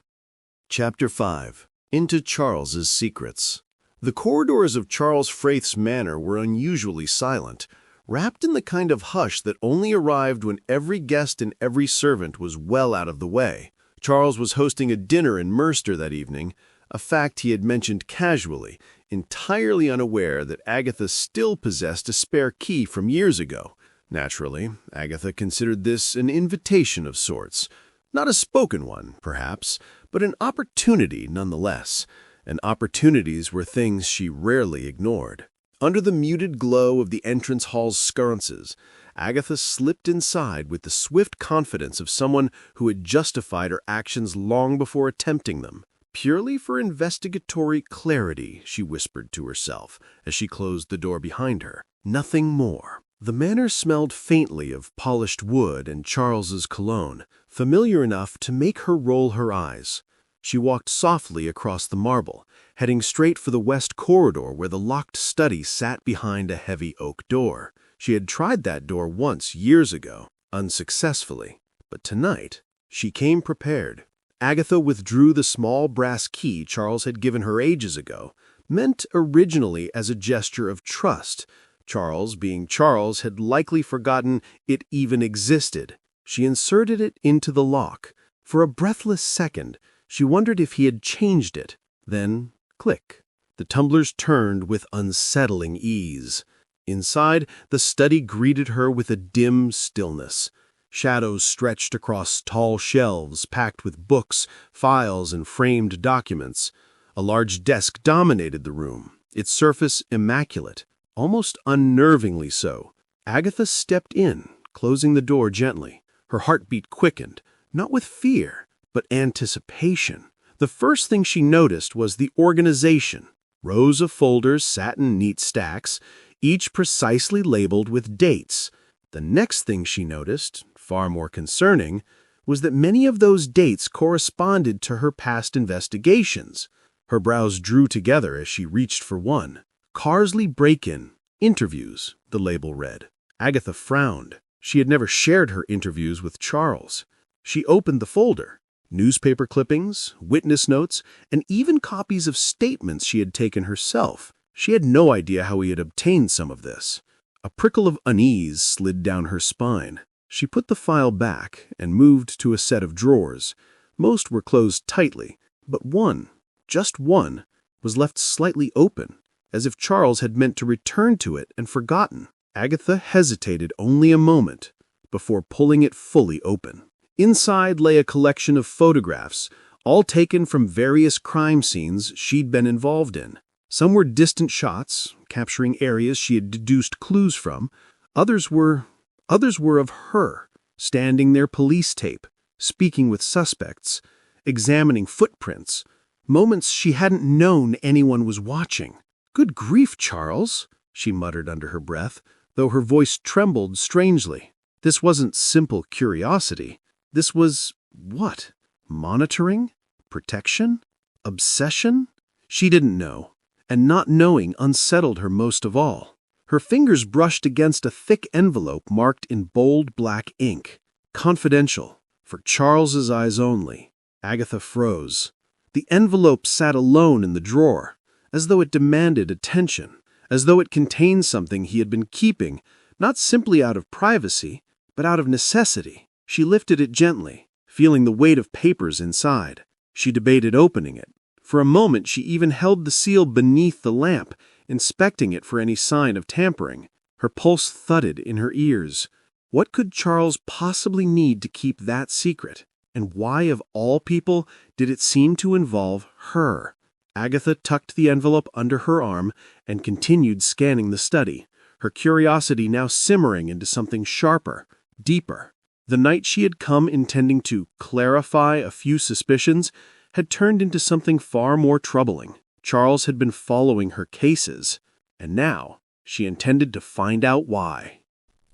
Chapter 5. into Charles's secrets. The corridors of Charles Frayth's manor were unusually silent, wrapped in the kind of hush that only arrived when every guest and every servant was well out of the way. Charles was hosting a dinner in Merster that evening, a fact he had mentioned casually, entirely unaware that Agatha still possessed a spare key from years ago. Naturally, Agatha considered this an invitation of sorts. Not a spoken one, perhaps, but an opportunity nonetheless. And opportunities were things she rarely ignored. Under the muted glow of the entrance hall's sconces, Agatha slipped inside with the swift confidence of someone who had justified her actions long before attempting them. Purely for investigatory clarity, she whispered to herself as she closed the door behind her. Nothing more. The manor smelled faintly of polished wood and Charles's cologne, familiar enough to make her roll her eyes. She walked softly across the marble, heading straight for the west corridor where the locked study sat behind a heavy oak door. She had tried that door once years ago, unsuccessfully, but tonight she came prepared. Agatha withdrew the small brass key Charles had given her ages ago, meant originally as a gesture of trust. Charles, being Charles, had likely forgotten it even existed. She inserted it into the lock. For a breathless second, she wondered if he had changed it. Then, click. The tumblers turned with unsettling ease. Inside, the study greeted her with a dim stillness. Shadows stretched across tall shelves packed with books, files, and framed documents. A large desk dominated the room, its surface immaculate, almost unnervingly so. Agatha stepped in, closing the door gently. Her heartbeat quickened, not with fear, but anticipation. The first thing she noticed was the organization. Rows of folders sat in neat stacks, each precisely labeled with dates. The next thing she noticed, far more concerning, was that many of those dates corresponded to her past investigations. Her brows drew together as she reached for one. Carsley Break-In. Interviews, the label read. Agatha frowned. She had never shared her interviews with Charles. She opened the folder. Newspaper clippings, witness notes, and even copies of statements she had taken herself. She had no idea how he had obtained some of this. A prickle of unease slid down her spine. She put the file back and moved to a set of drawers. Most were closed tightly, but one, just one, was left slightly open, as if Charles had meant to return to it and forgotten. Agatha hesitated only a moment before pulling it fully open. Inside lay a collection of photographs, all taken from various crime scenes she'd been involved in. Some were distant shots, capturing areas she had deduced clues from. Others were of her, standing near police tape, speaking with suspects, examining footprints, moments she hadn't known anyone was watching. "Good grief, Charles," she muttered under her breath, though her voice trembled strangely. This wasn't simple curiosity. This was, what? Monitoring? Protection? Obsession? She didn't know, and not knowing unsettled her most of all. Her fingers brushed against a thick envelope marked in bold black ink. Confidential, for Charles's eyes only. Agatha froze. The envelope sat alone in the drawer, as though it demanded attention, as though it contained something he had been keeping, not simply out of privacy, but out of necessity. She lifted it gently, feeling the weight of papers inside. She debated opening it. For a moment she even held the seal beneath the lamp, inspecting it for any sign of tampering. Her pulse thudded in her ears. What could Charles possibly need to keep that secret? And why, of all people, did it seem to involve her? Agatha tucked the envelope under her arm and continued scanning the study, her curiosity now simmering into something sharper, deeper. The night she had come intending to clarify a few suspicions had turned into something far more troubling. Charles had been following her cases, and now she intended to find out why.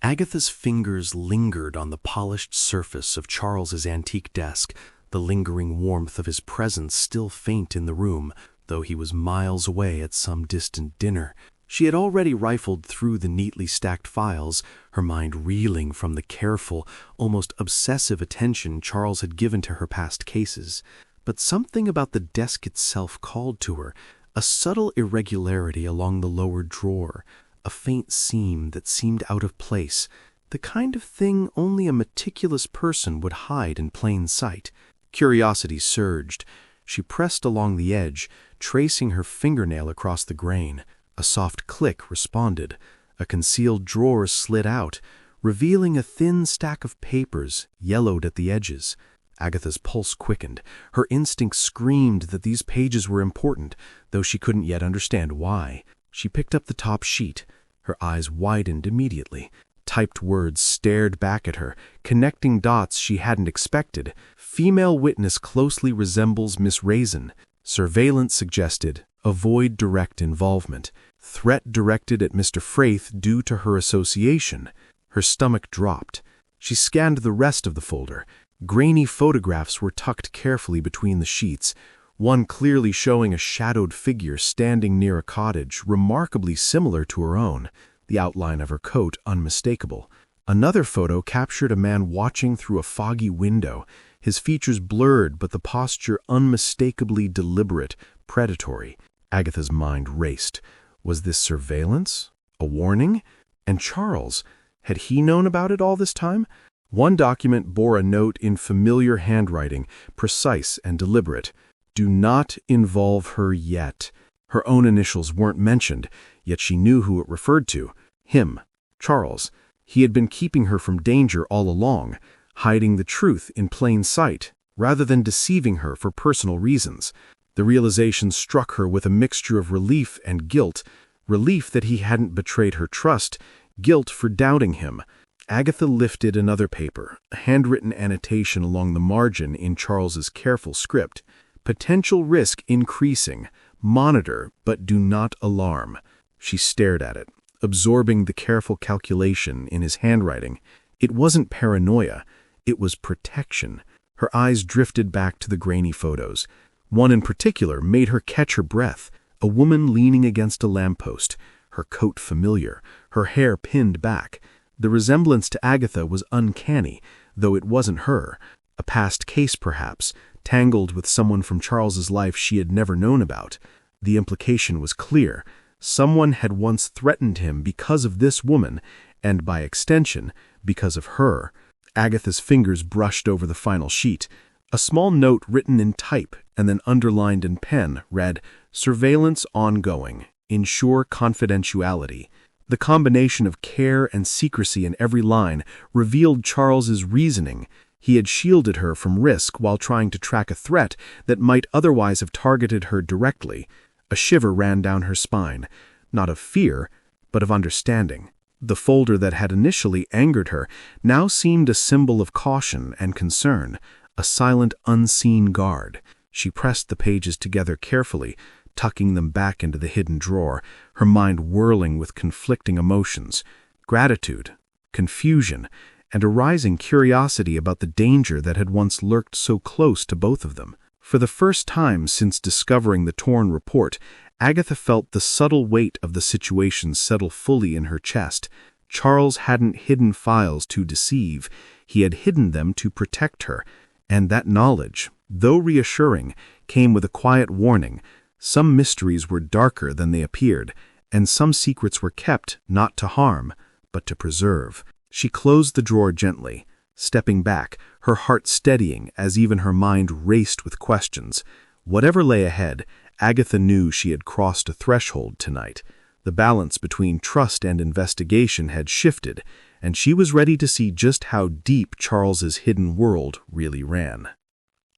Agatha's fingers lingered on the polished surface of Charles's antique desk, the lingering warmth of his presence still faint in the room, though he was miles away at some distant dinner. She had already rifled through the neatly stacked files, her mind reeling from the careful, almost obsessive attention Charles had given to her past cases. But something about the desk itself called to her, a subtle irregularity along the lower drawer, a faint seam that seemed out of place, the kind of thing only a meticulous person would hide in plain sight. Curiosity surged. She pressed along the edge, tracing her fingernail across the grain. A soft click responded. A concealed drawer slid out, revealing a thin stack of papers, yellowed at the edges. Agatha's pulse quickened. Her instinct screamed that these pages were important, though she couldn't yet understand why. She picked up the top sheet. Her eyes widened immediately. Typed words stared back at her, connecting dots she hadn't expected. Female witness closely resembles Miss Raisin. Surveillance suggested, avoid direct involvement. Threat directed at Mr. Fraith due to her association. Her stomach dropped. She scanned the rest of the folder. Grainy photographs were tucked carefully between the sheets, one clearly showing a shadowed figure standing near a cottage, remarkably similar to her own, the outline of her coat unmistakable. Another photo captured a man watching through a foggy window, his features blurred but the posture unmistakably deliberate, predatory. Agatha's mind raced. Was this surveillance? A warning? And Charles, had he known about it all this time? One document bore a note in familiar handwriting, precise and deliberate. Do not involve her yet. Her own initials weren't mentioned, yet she knew who it referred to. Him, Charles. He had been keeping her from danger all along, hiding the truth in plain sight, rather than deceiving her for personal reasons. The realization struck her with a mixture of relief and guilt. Relief that he hadn't betrayed her trust, guilt for doubting him. Agatha lifted another paper, a handwritten annotation along the margin in Charles's careful script. Potential risk increasing. Monitor, but do not alarm. She stared at it, absorbing the careful calculation in his handwriting. It wasn't paranoia. It was protection. Her eyes drifted back to the grainy photos. One in particular made her catch her breath. A woman leaning against a lamppost, her coat familiar, her hair pinned back. The resemblance to Agatha was uncanny, though it wasn't her. A past case, perhaps, tangled with someone from Charles's life she had never known about. The implication was clear. Someone had once threatened him because of this woman, and by extension, because of her. Agatha's fingers brushed over the final sheet. A small note written in type and then underlined in pen read, "Surveillance ongoing. Ensure confidentiality." The combination of care and secrecy in every line revealed Charles's reasoning. He had shielded her from risk while trying to track a threat that might otherwise have targeted her directly. A shiver ran down her spine, not of fear, but of understanding. The folder that had initially angered her now seemed a symbol of caution and concern, a silent, unseen guard. She pressed the pages together carefully, tucking them back into the hidden drawer, her mind whirling with conflicting emotions, gratitude, confusion, and a rising curiosity about the danger that had once lurked so close to both of them. For the first time since discovering the torn report, Agatha felt the subtle weight of the situation settle fully in her chest. Charles hadn't hidden files to deceive. He had hidden them to protect her, and that knowledge, though reassuring, came with a quiet warning. Some mysteries were darker than they appeared, and some secrets were kept not to harm, but to preserve. She closed the drawer gently, stepping back, her heart steadying as even her mind raced with questions. Whatever lay ahead, Agatha knew she had crossed a threshold tonight. The balance between trust and investigation had shifted, and she was ready to see just how deep Charles's hidden world really ran.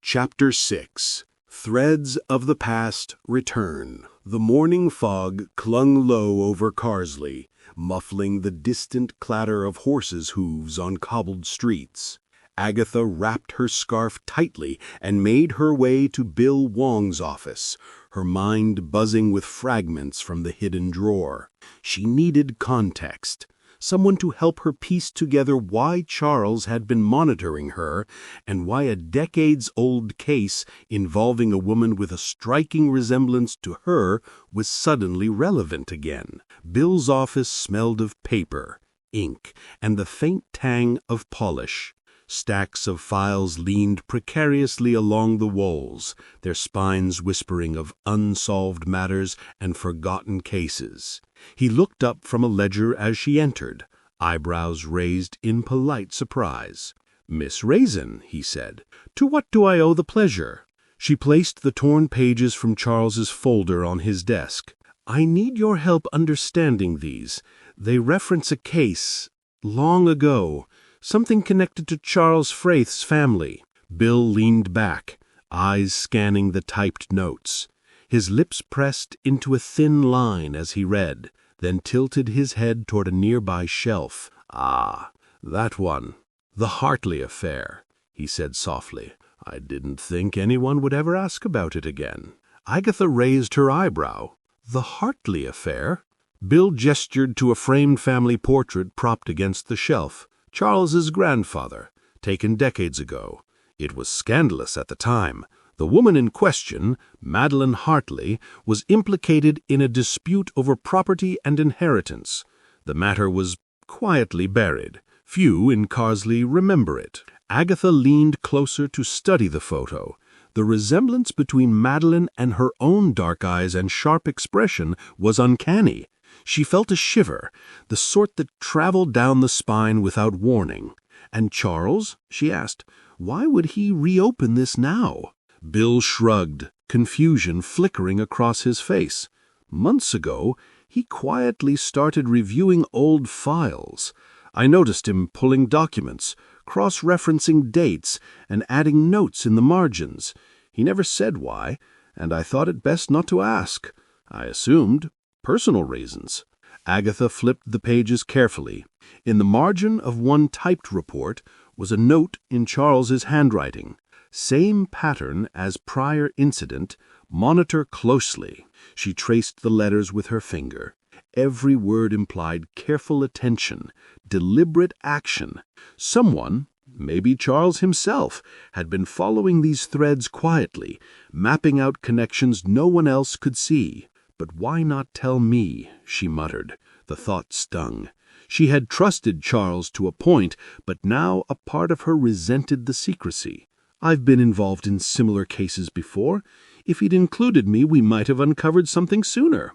Chapter 6. Threads of the Past Return. The morning fog clung low over Carsley, muffling the distant clatter of horses' hooves on cobbled streets. Agatha wrapped her scarf tightly and made her way to Bill Wong's office, her mind buzzing with fragments from the hidden drawer. She needed context, someone to help her piece together why Charles had been monitoring her and why a decades-old case involving a woman with a striking resemblance to her was suddenly relevant again. Bill's office smelled of paper, ink, and the faint tang of polish. Stacks of files leaned precariously along the walls, their spines whispering of unsolved matters and forgotten cases. He looked up from a ledger as she entered, eyebrows raised in polite surprise. "Miss Raisin," he said, "to what do I owe the pleasure?" She placed the torn pages from Charles's folder on his desk. "I need your help understanding these. They reference a case, long ago, something connected to Charles Fraith's family." Bill leaned back, eyes scanning the typed notes. His lips pressed into a thin line as he read, then tilted his head toward a nearby shelf. "Ah, that one. The Hartley affair," he said softly. "I didn't think anyone would ever ask about it again." Agatha raised her eyebrow. "The Hartley affair?" Bill gestured to a framed family portrait propped against the shelf. "Charles's grandfather, taken decades ago. It was scandalous at the time. The woman in question, Madeline Hartley, was implicated in a dispute over property and inheritance. The matter was quietly buried. Few in Carsley remember it." Agatha leaned closer to study the photo. The resemblance between Madeline and her own dark eyes and sharp expression was uncanny. She felt a shiver, the sort that traveled down the spine without warning. "And Charles?" she asked. "Why would he reopen this now?" Bill shrugged, confusion flickering across his face. "Months ago, he quietly started reviewing old files. I noticed him pulling documents, cross-referencing dates, and adding notes in the margins. He never said why, and I thought it best not to ask. I assumed personal reasons." Agatha flipped the pages carefully. In the margin of one typed report was a note in Charles's handwriting. "Same pattern as prior incident. Monitor closely." She traced the letters with her finger. Every word implied careful attention, deliberate action. Someone, maybe Charles himself, had been following these threads quietly, mapping out connections no one else could see. "But why not tell me?" she muttered. The thought stung. She had trusted Charles to a point, but now a part of her resented the secrecy. "I've been involved in similar cases before. If he'd included me, we might have uncovered something sooner."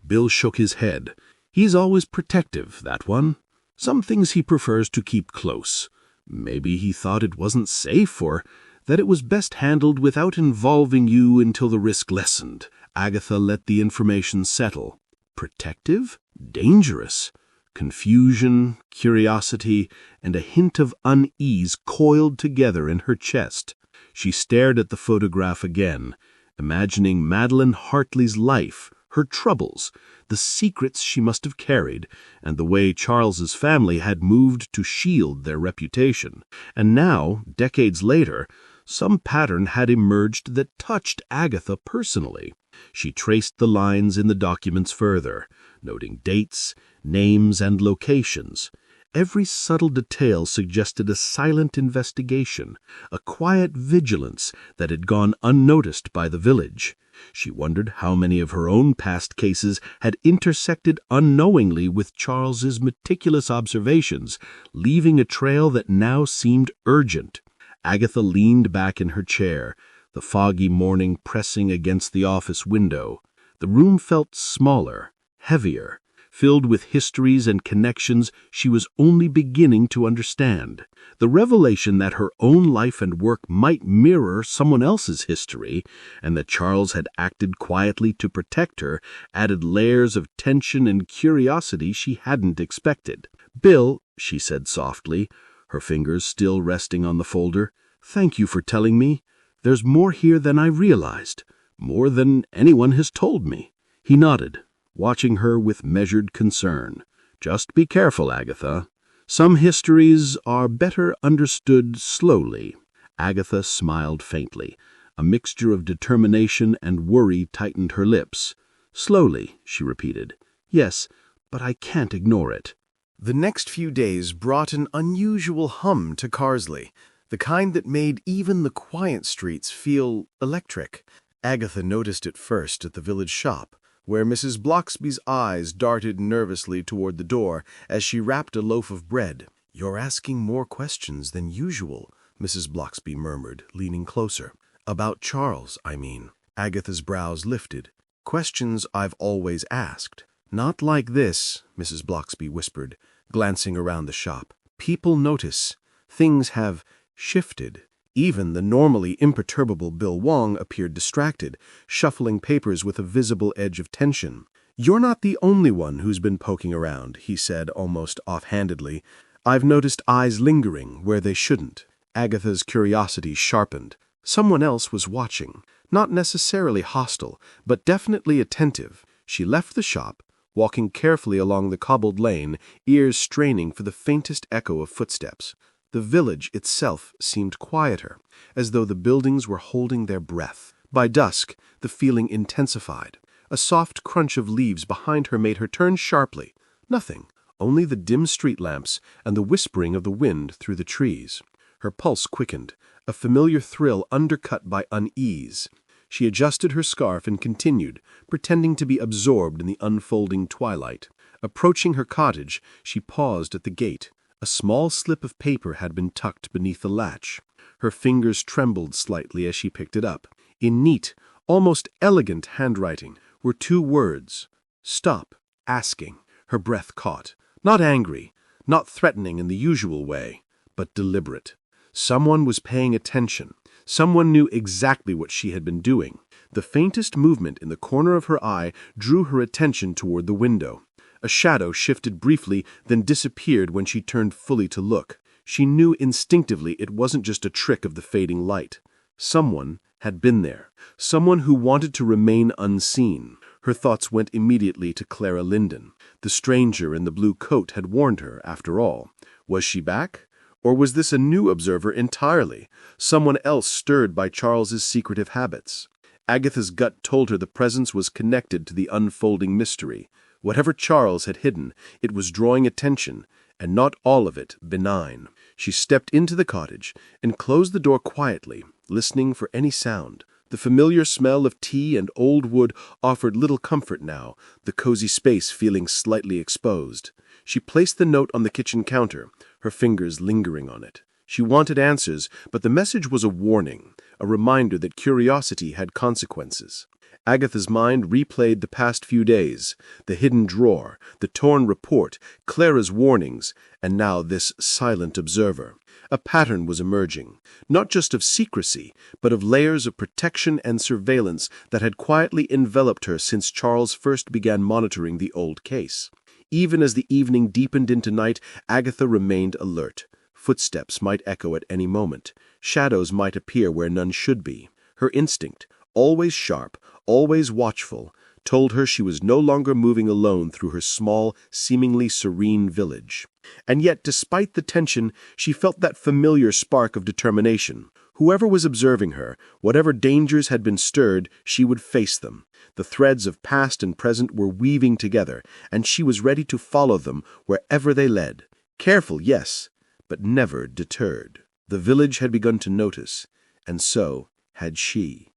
Bill shook his head. "He's always protective, that one. Some things he prefers to keep close. Maybe he thought it wasn't safe, or that it was best handled without involving you until the risk lessened." Agatha let the information settle. Protective? Dangerous. Confusion, curiosity, and a hint of unease coiled together in her chest. She stared at the photograph again, imagining Madeline Hartley's life, her troubles, the secrets she must have carried, and the way Charles's family had moved to shield their reputation. And now, decades later, some pattern had emerged that touched Agatha personally. She traced the lines in the documents further, noting dates, names, and locations. Every subtle detail suggested a silent investigation, a quiet vigilance that had gone unnoticed by the village. She wondered how many of her own past cases had intersected unknowingly with Charles's meticulous observations, leaving a trail that now seemed urgent. Agatha leaned back in her chair, the foggy morning pressing against the office window. The room felt smaller, heavier, filled with histories and connections she was only beginning to understand. The revelation that her own life and work might mirror someone else's history, and that Charles had acted quietly to protect her, added layers of tension and curiosity she hadn't expected. "Bill," she said softly, her fingers still resting on the folder, "thank you for telling me. There's more here than I realized, more than anyone has told me." He nodded, watching her with measured concern. "Just be careful, Agatha. Some histories are better understood slowly." Agatha smiled faintly. A mixture of determination and worry tightened her lips. "Slowly," she repeated. "Yes, but I can't ignore it." The next few days brought an unusual hum to Carsley, the kind that made even the quiet streets feel electric. Agatha noticed it first at the village shop, where Mrs. Bloxby's eyes darted nervously toward the door as she wrapped a loaf of bread. "You're asking more questions than usual," Mrs. Blocksby murmured, leaning closer. "About Charles, I mean." Agatha's brows lifted. "Questions I've always asked." "Not like this," Mrs. Blocksby whispered, glancing around the shop. "People notice. Things have shifted." Even the normally imperturbable Bill Wong appeared distracted, shuffling papers with a visible edge of tension. "You're not the only one who's been poking around," he said almost offhandedly. "I've noticed eyes lingering where they shouldn't." Agatha's curiosity sharpened. Someone else was watching. Not necessarily hostile, but definitely attentive. She left the shop, walking carefully along the cobbled lane, ears straining for the faintest echo of footsteps. The village itself seemed quieter, as though the buildings were holding their breath. By dusk, the feeling intensified. A soft crunch of leaves behind her made her turn sharply. Nothing, only the dim street lamps and the whispering of the wind through the trees. Her pulse quickened, a familiar thrill undercut by unease. She adjusted her scarf and continued, pretending to be absorbed in the unfolding twilight. Approaching her cottage, she paused at the gate. A small slip of paper had been tucked beneath the latch. Her fingers trembled slightly as she picked it up. In neat, almost elegant handwriting were 2 words: "Stop asking." Her breath caught. Not angry, not threatening in the usual way, but deliberate. Someone was paying attention. Someone knew exactly what she had been doing. The faintest movement in the corner of her eye drew her attention toward the window. A shadow shifted briefly, then disappeared when she turned fully to look. She knew instinctively it wasn't just a trick of the fading light. Someone had been there. Someone who wanted to remain unseen. Her thoughts went immediately to Clara Linden. The stranger in the blue coat had warned her, after all. Was she back? Or was this a new observer entirely? Someone else stirred by Charles's secretive habits? Agatha's gut told her the presence was connected to the unfolding mystery. Whatever Charles had hidden, it was drawing attention, and not all of it benign. She stepped into the cottage and closed the door quietly, listening for any sound. The familiar smell of tea and old wood offered little comfort now, the cozy space feeling slightly exposed. She placed the note on the kitchen counter, her fingers lingering on it. She wanted answers, but the message was a warning, a reminder that curiosity had consequences. Agatha's mind replayed the past few days, the hidden drawer, the torn report, Clara's warnings, and now this silent observer. A pattern was emerging, not just of secrecy, but of layers of protection and surveillance that had quietly enveloped her since Charles first began monitoring the old case. Even as the evening deepened into night, Agatha remained alert. Footsteps might echo at any moment. Shadows might appear where none should be. Her instinct, always sharp, always watchful, told her she was no longer moving alone through her small, seemingly serene village. And yet, despite the tension, she felt that familiar spark of determination. Whoever was observing her, whatever dangers had been stirred, she would face them. The threads of past and present were weaving together, and she was ready to follow them wherever they led. Careful, yes, but never deterred. The village had begun to notice, and so had she.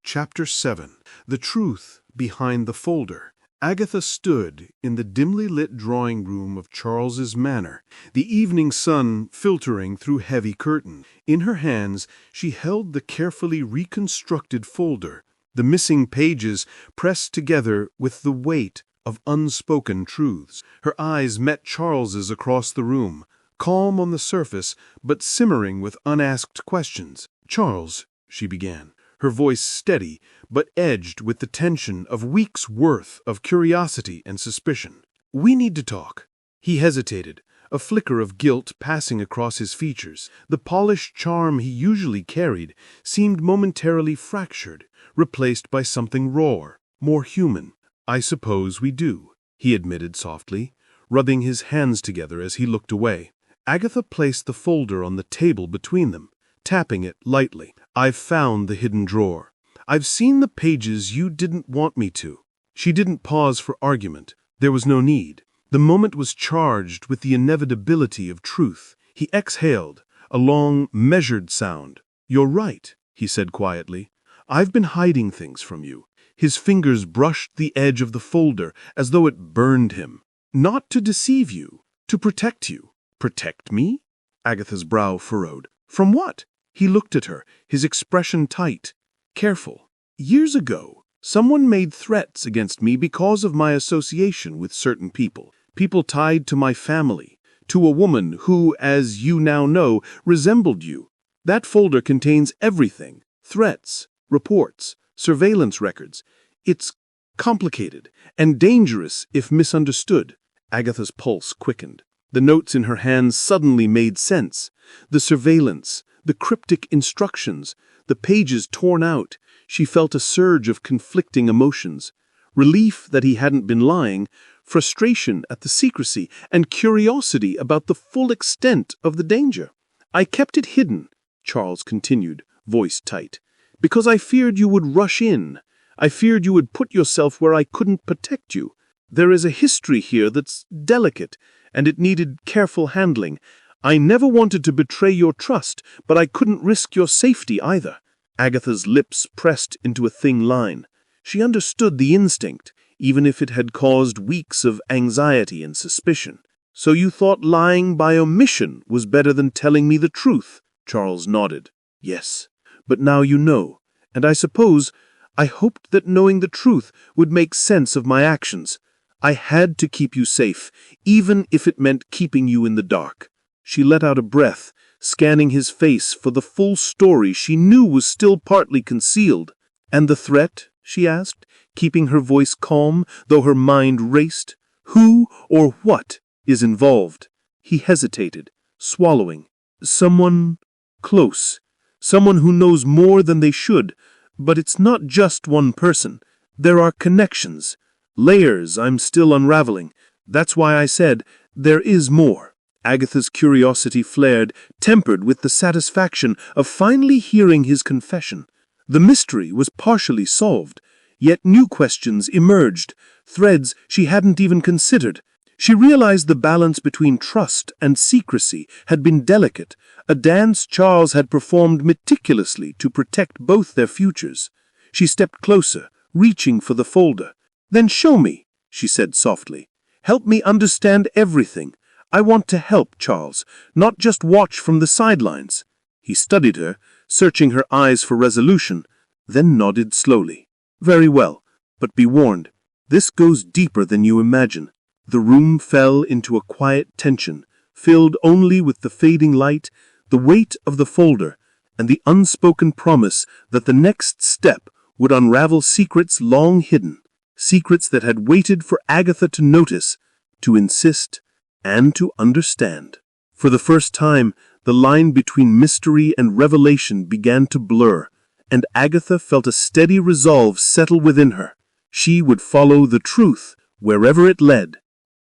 Chapter 7. The Truth Behind the Folder. Agatha stood in the dimly lit drawing room of Charles's manor, the evening sun filtering through heavy curtains. In her hands she held the carefully reconstructed folder, the missing pages pressed together with the weight of unspoken truths. Her eyes met Charles's across the room, calm on the surface, but simmering with unasked questions. "Charles," she began, her voice steady, but edged with the tension of weeks' worth of curiosity and suspicion. "We need to talk." He hesitated, a flicker of guilt passing across his features. The polished charm he usually carried seemed momentarily fractured, replaced by something rawer, more human. "I suppose we do," he admitted softly, rubbing his hands together as he looked away. Agatha placed the folder on the table between them, tapping it lightly. "I've found the hidden drawer. I've seen the pages you didn't want me to." She didn't pause for argument. There was no need. The moment was charged with the inevitability of truth. He exhaled, a long, measured sound. "You're right," he said quietly. "I've been hiding things from you." His fingers brushed the edge of the folder as though it burned him. "Not to deceive you, to protect you." Protect me? Agatha's brow furrowed. From what? He looked at her, his expression tight, careful. Years ago, someone made threats against me because of my association with certain people. People tied to my family, to a woman who, as you now know, resembled you. That folder contains everything. Threats, reports, surveillance records. It's complicated and dangerous if misunderstood. Agatha's pulse quickened. The notes in her hands suddenly made sense. The surveillance, the cryptic instructions, the pages torn out. She felt a surge of conflicting emotions. Relief that he hadn't been lying, frustration at the secrecy, and curiosity about the full extent of the danger. I kept it hidden, Charles continued, voice tight, because I feared you would rush in. I feared you would put yourself where I couldn't protect you. There is a history here that's delicate, and it needed careful handling. I never wanted to betray your trust, but I couldn't risk your safety either. Agatha's lips pressed into a thin line. She understood the instinct, even if it had caused weeks of anxiety and suspicion. So you thought lying by omission was better than telling me the truth? Charles nodded. Yes, but now you know, and I suppose I hoped that knowing the truth would make sense of my actions. I had to keep you safe, even if it meant keeping you in the dark. She let out a breath, scanning his face for the full story she knew was still partly concealed. And the threat? She asked, keeping her voice calm, though her mind raced. Who or what is involved? He hesitated, swallowing. Someone close. Someone who knows more than they should. But it's not just one person. There are connections. Layers I'm still unraveling. That's why I said, there is more. Agatha's curiosity flared, tempered with the satisfaction of finally hearing his confession. The mystery was partially solved, yet new questions emerged, threads she hadn't even considered. She realized the balance between trust and secrecy had been delicate, a dance Charles had performed meticulously to protect both their futures. She stepped closer, reaching for the folder. Then show me, she said softly. Help me understand everything. I want to help, Charles, not just watch from the sidelines. He studied her, searching her eyes for resolution, then nodded slowly. Very well, but be warned, this goes deeper than you imagine. The room fell into a quiet tension, filled only with the fading light, the weight of the folder, and the unspoken promise that the next step would unravel secrets long hidden, secrets that had waited for Agatha to notice, to insist, and to understand. For the first time, the line between mystery and revelation began to blur, and Agatha felt a steady resolve settle within her. She would follow the truth wherever it led.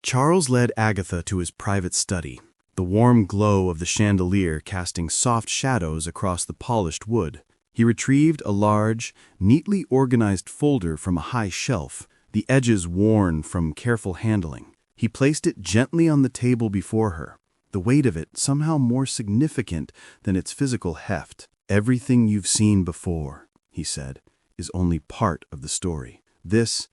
Charles led Agatha to his private study, the warm glow of the chandelier casting soft shadows across the polished wood. He retrieved a large, neatly organized folder from a high shelf, the edges worn from careful handling. He placed it gently on the table before her, the weight of it somehow more significant than its physical heft. Everything you've seen before, he said, is only part of the story. This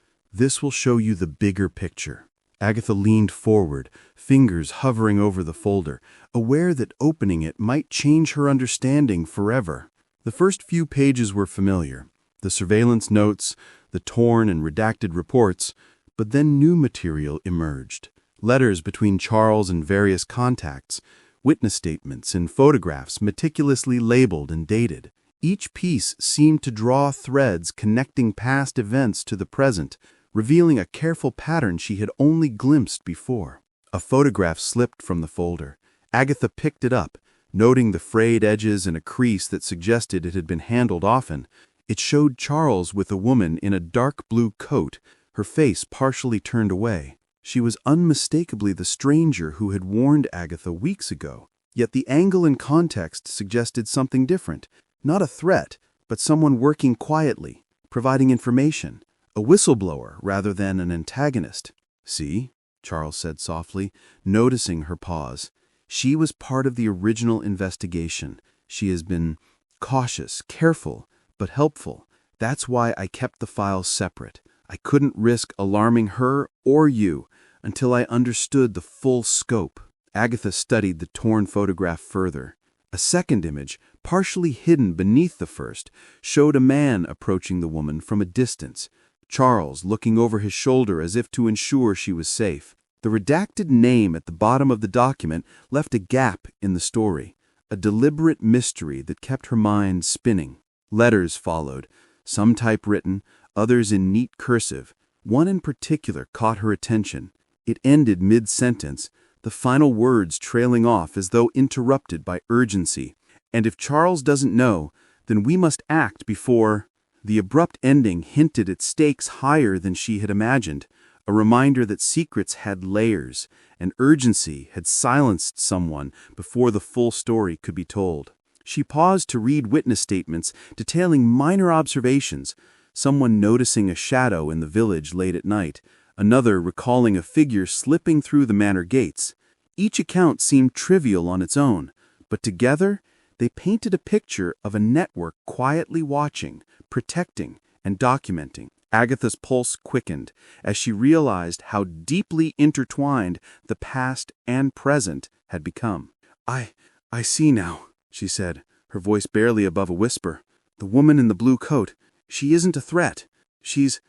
will show you the bigger picture. Agatha leaned forward, fingers hovering over the folder, aware that opening it might change her understanding forever. The first few pages were familiar, the surveillance notes, the torn and redacted reports, but then new material emerged. Letters between Charles and various contacts, witness statements and photographs meticulously labeled and dated. Each piece seemed to draw threads connecting past events to the present, revealing a careful pattern she had only glimpsed before. A photograph slipped from the folder. Agatha picked it up, noting the frayed edges and a crease that suggested it had been handled often. It showed Charles with a woman in a dark blue coat, her face partially turned away. She was unmistakably the stranger who had warned Agatha weeks ago, yet the angle and context suggested something different. Not a threat, but someone working quietly, providing information, a whistleblower rather than an antagonist. See, Charles said softly, noticing her pause. She was part of the original investigation. She has been cautious, careful, but helpful. That's why I kept the files separate. I couldn't risk alarming her or you until I understood the full scope. Agatha studied the torn photograph further. A second image, partially hidden beneath the first, showed a man approaching the woman from a distance, Charles looking over his shoulder as if to ensure she was safe. The redacted name at the bottom of the document left a gap in the story, a deliberate mystery that kept her mind spinning. Letters followed, some typewritten, others in neat cursive. One in particular caught her attention. It ended mid-sentence, the final words trailing off as though interrupted by urgency. "And if Charles doesn't know, then we must act before—" The abrupt ending hinted at stakes higher than she had imagined, a reminder that secrets had layers, and urgency had silenced someone before the full story could be told. She paused to read witness statements detailing minor observations, someone noticing a shadow in the village late at night, another recalling a figure slipping through the manor gates. Each account seemed trivial on its own, but together they painted a picture of a network quietly watching, protecting, and documenting. Agatha's pulse quickened as she realized how deeply intertwined the past and present had become. I see now," she said, her voice barely above a whisper. "The woman in the blue coat, she isn't a threat. She's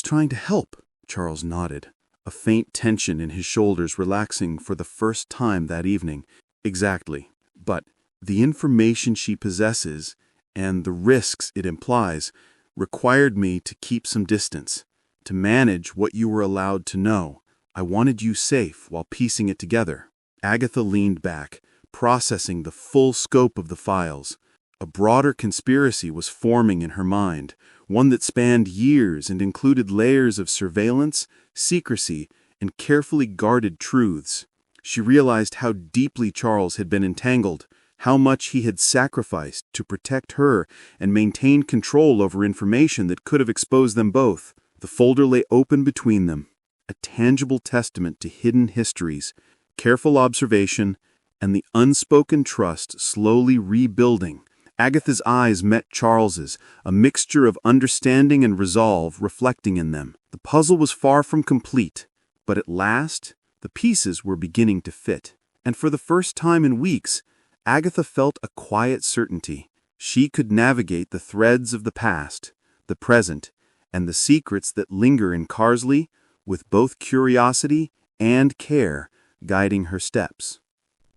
trying to help." Charles nodded, a faint tension in his shoulders relaxing for the first time that evening. "Exactly. But the information she possesses, and the risks it implies, required me to keep some distance, to manage what you were allowed to know. I wanted you safe while piecing it together." Agatha leaned back, processing the full scope of the files. A broader conspiracy was forming in her mind, one that spanned years and included layers of surveillance, secrecy, and carefully guarded truths. She realized how deeply Charles had been entangled, how much he had sacrificed to protect her and maintain control over information that could have exposed them both. The folder lay open between them, a tangible testament to hidden histories, careful observation, and the unspoken trust slowly rebuilding. Agatha's eyes met Charles's, a mixture of understanding and resolve reflecting in them. The puzzle was far from complete, but at last the pieces were beginning to fit. And for the first time in weeks, Agatha felt a quiet certainty. She could navigate the threads of the past, the present, and the secrets that linger in Carsley with both curiosity and care guiding her steps.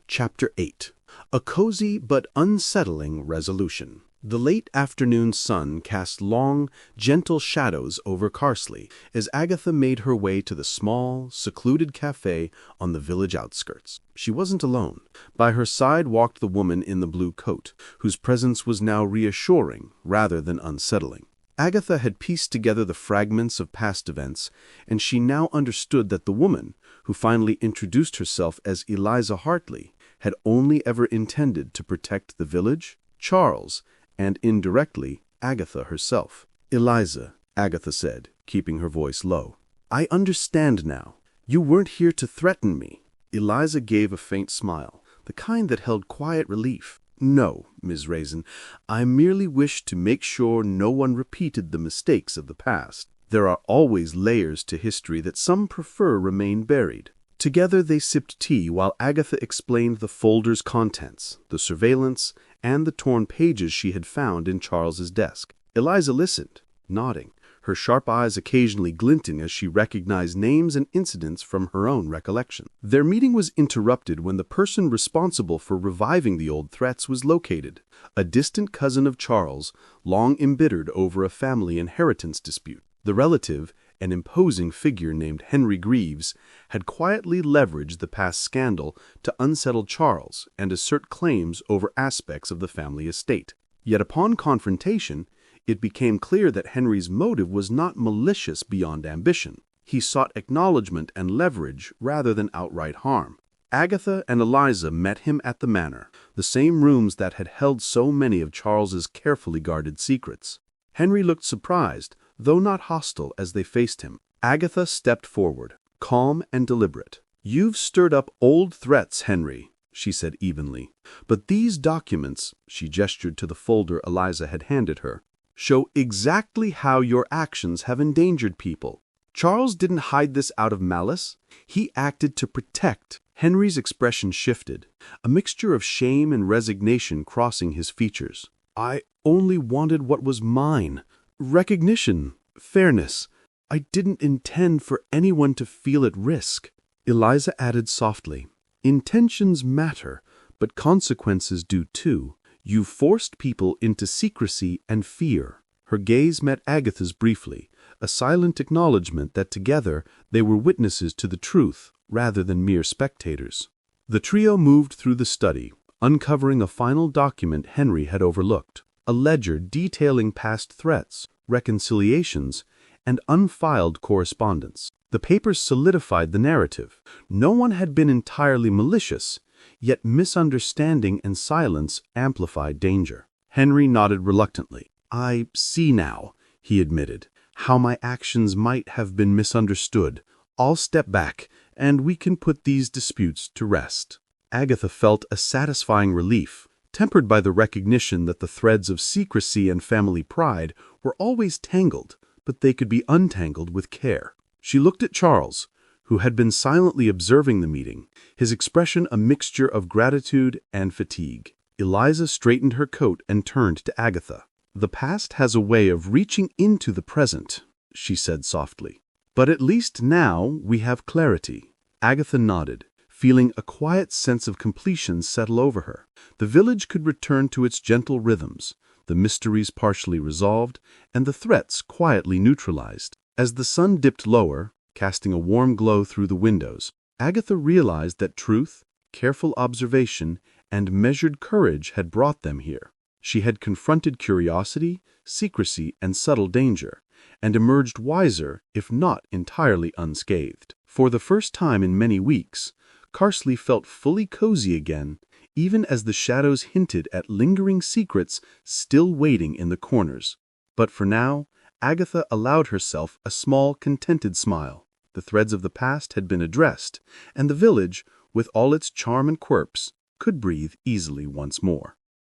Chapter 8. A cozy but unsettling resolution. The late afternoon sun cast long, gentle shadows over Carsley as Agatha made her way to the small, secluded cafe on the village outskirts. She wasn't alone. By her side walked the woman in the blue coat, whose presence was now reassuring rather than unsettling. Agatha had pieced together the fragments of past events, and she now understood that the woman, who finally introduced herself as Eliza Hartley, had only ever intended to protect the village, Charles, and indirectly Agatha herself. "Eliza," Agatha said, keeping her voice low, "I understand now. You weren't here to threaten me." Eliza gave a faint smile, the kind that held quiet relief. "No, Ms. Raisin, I merely wished to make sure no one repeated the mistakes of the past. There are always layers to history that some prefer remain buried." Together they sipped tea while Agatha explained the folder's contents, the surveillance, and the torn pages she had found in Charles's desk. Eliza listened, nodding, her sharp eyes occasionally glinting as she recognized names and incidents from her own recollection. Their meeting was interrupted when the person responsible for reviving the old threats was located, a distant cousin of Charles, long embittered over a family inheritance dispute. The relative, an imposing figure named Henry Greaves, had quietly leveraged the past scandal to unsettle Charles and assert claims over aspects of the family estate. Yet upon confrontation, it became clear that Henry's motive was not malicious beyond ambition. He sought acknowledgement and leverage rather than outright harm. Agatha and Eliza met him at the manor, the same rooms that had held so many of Charles's carefully guarded secrets. Henry looked surprised, though not hostile, as they faced him. Agatha stepped forward, calm and deliberate. "You've stirred up old threats, Henry," she said evenly. "But these documents," she gestured to the folder Eliza had handed her, "show exactly how your actions have endangered people. Charles didn't hide this out of malice. He acted to protect, Henry's expression shifted, a mixture of shame and resignation crossing his features. I only wanted what was mine. Recognition, fairness. I didn't intend for anyone to feel at risk. Eliza added softly, intentions matter, but consequences do too. You forced people into secrecy and fear. Her gaze met Agatha's briefly, a silent acknowledgement that together they were witnesses to the truth rather than mere spectators. The trio moved through the study, uncovering a final document Henry had overlooked, a ledger detailing past threats, reconciliations, and unfiled correspondence. The papers solidified the narrative. No one had been entirely malicious, yet misunderstanding and silence amplified danger. Henry nodded reluctantly. I see now, he admitted, how my actions might have been misunderstood. I'll step back, and we can put these disputes to rest. Agatha felt a satisfying relief, tempered by the recognition that the threads of secrecy and family pride were always tangled, but they could be untangled with care. She looked at Charles, who had been silently observing the meeting, his expression a mixture of gratitude and fatigue. Eliza straightened her coat and turned to Agatha. The past has a way of reaching into the present, she said softly. But at least now we have clarity. Agatha nodded, feeling a quiet sense of completion settle over her. The village could return to its gentle rhythms, the mysteries partially resolved, and the threats quietly neutralized. As the sun dipped lower, casting a warm glow through the windows, Agatha realized that truth, careful observation, and measured courage had brought them here. She had confronted curiosity, secrecy, and subtle danger, and emerged wiser, if not entirely unscathed. For the first time in many weeks, Carsley felt fully cozy again, even as the shadows hinted at lingering secrets still waiting in the corners. But for now, Agatha allowed herself a small, contented smile. The threads of the past had been addressed, and the village, with all its charm and quirks, could breathe easily once more.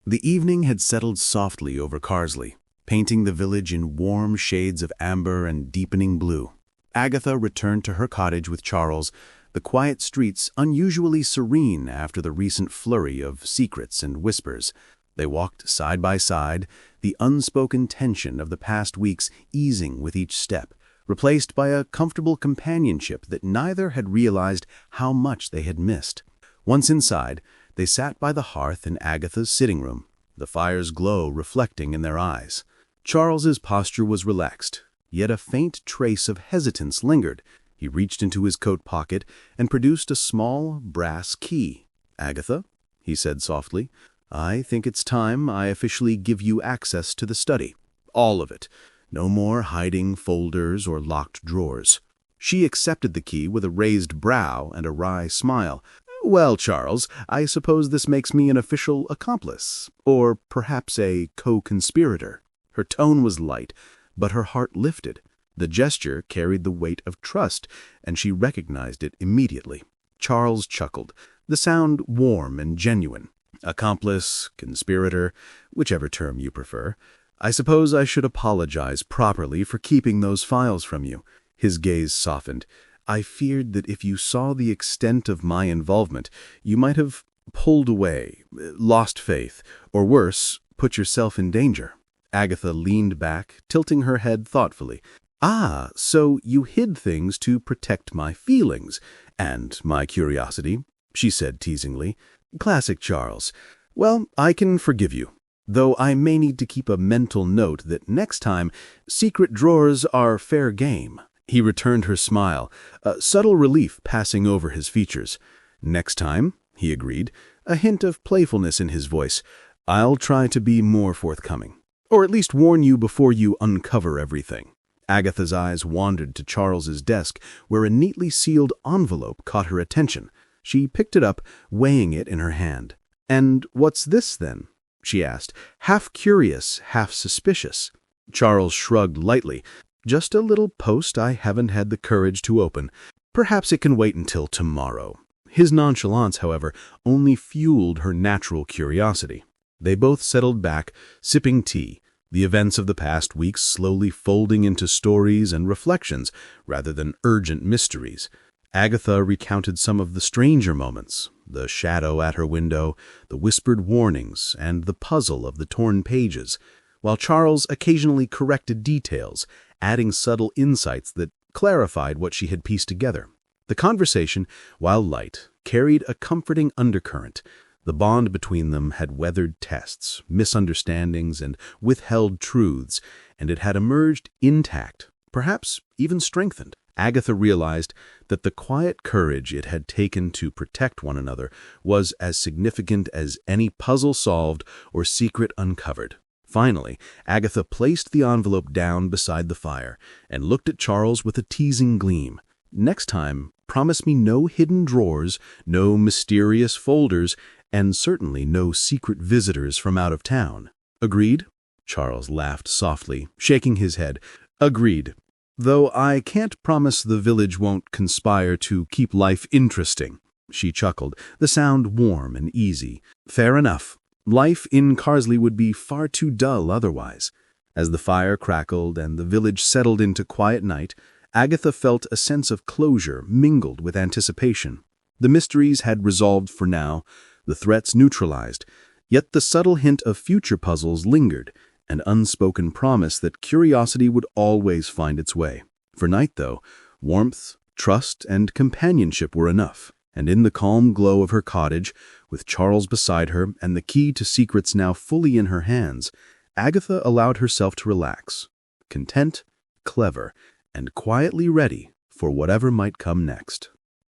The evening had settled softly over Carsley, painting the village in warm shades of amber and deepening blue. Agatha returned to her cottage with Charles, the quiet streets unusually serene after the recent flurry of secrets and whispers. They walked side by side, the unspoken tension of the past weeks easing with each step, replaced by a comfortable companionship that neither had realized how much they had missed. Once inside, they sat by the hearth in Agatha's sitting room, the fire's glow reflecting in their eyes. Charles's posture was relaxed, yet a faint trace of hesitance lingered. He reached into his coat pocket and produced a small brass key. "Agatha," he said softly, "I think it's time I officially give you access to the study. All of it. No more hiding folders or locked drawers." She accepted the key with a raised brow and a wry smile. "Well, Charles, I suppose this makes me an official accomplice, or perhaps a co-conspirator." Her tone was light, but her heart lifted. The gesture carried the weight of trust, and she recognized it immediately. Charles chuckled, the sound warm and genuine. "Accomplice, conspirator, whichever term you prefer. I suppose I should apologize properly for keeping those files from you." His gaze softened. "I feared that if you saw the extent of my involvement, you might have pulled away, lost faith, or worse, put yourself in danger." Agatha leaned back, tilting her head thoughtfully. "Ah, so you hid things to protect my feelings and my curiosity," she said teasingly. "Classic Charles. Well, I can forgive you, though I may need to keep a mental note that next time secret drawers are fair game." He returned her smile, a subtle relief passing over his features. "Next time," he agreed, a hint of playfulness in his voice, "I'll try to be more forthcoming, or at least warn you before you uncover everything." Agatha's eyes wandered to Charles's desk, where a neatly sealed envelope caught her attention. She picked it up, weighing it in her hand. "And what's this, then?" she asked, half curious, half suspicious. Charles shrugged lightly. "Just a little post I haven't had the courage to open. Perhaps it can wait until tomorrow." His nonchalance, however, only fueled her natural curiosity. They both settled back, sipping tea, the events of the past weeks slowly folding into stories and reflections rather than urgent mysteries. Agatha recounted some of the stranger moments, the shadow at her window, the whispered warnings, and the puzzle of the torn pages, while Charles occasionally corrected details, adding subtle insights that clarified what she had pieced together. The conversation, while light, carried a comforting undercurrent. The bond between them had weathered tests, misunderstandings, and withheld truths, and it had emerged intact, perhaps even strengthened. Agatha realized that the quiet courage it had taken to protect one another was as significant as any puzzle solved or secret uncovered. Finally, Agatha placed the envelope down beside the fire and looked at Charles with a teasing gleam. "Next time, promise me no hidden drawers, no mysterious folders, and certainly no secret visitors from out of town. Agreed?" Charles laughed softly, shaking his head. "Agreed. Though I can't promise the village won't conspire to keep life interesting." She chuckled, the sound warm and easy. "Fair enough. Life in Carsley would be far too dull otherwise." As the fire crackled and the village settled into quiet night, Agatha felt a sense of closure mingled with anticipation. The mysteries had resolved for now, the threats neutralized, yet the subtle hint of future puzzles lingered, an unspoken promise that curiosity would always find its way. For night, though, warmth, trust, and companionship were enough, and in the calm glow of her cottage, with Charles beside her and the key to secrets now fully in her hands, Agatha allowed herself to relax, content, clever, and quietly ready for whatever might come next.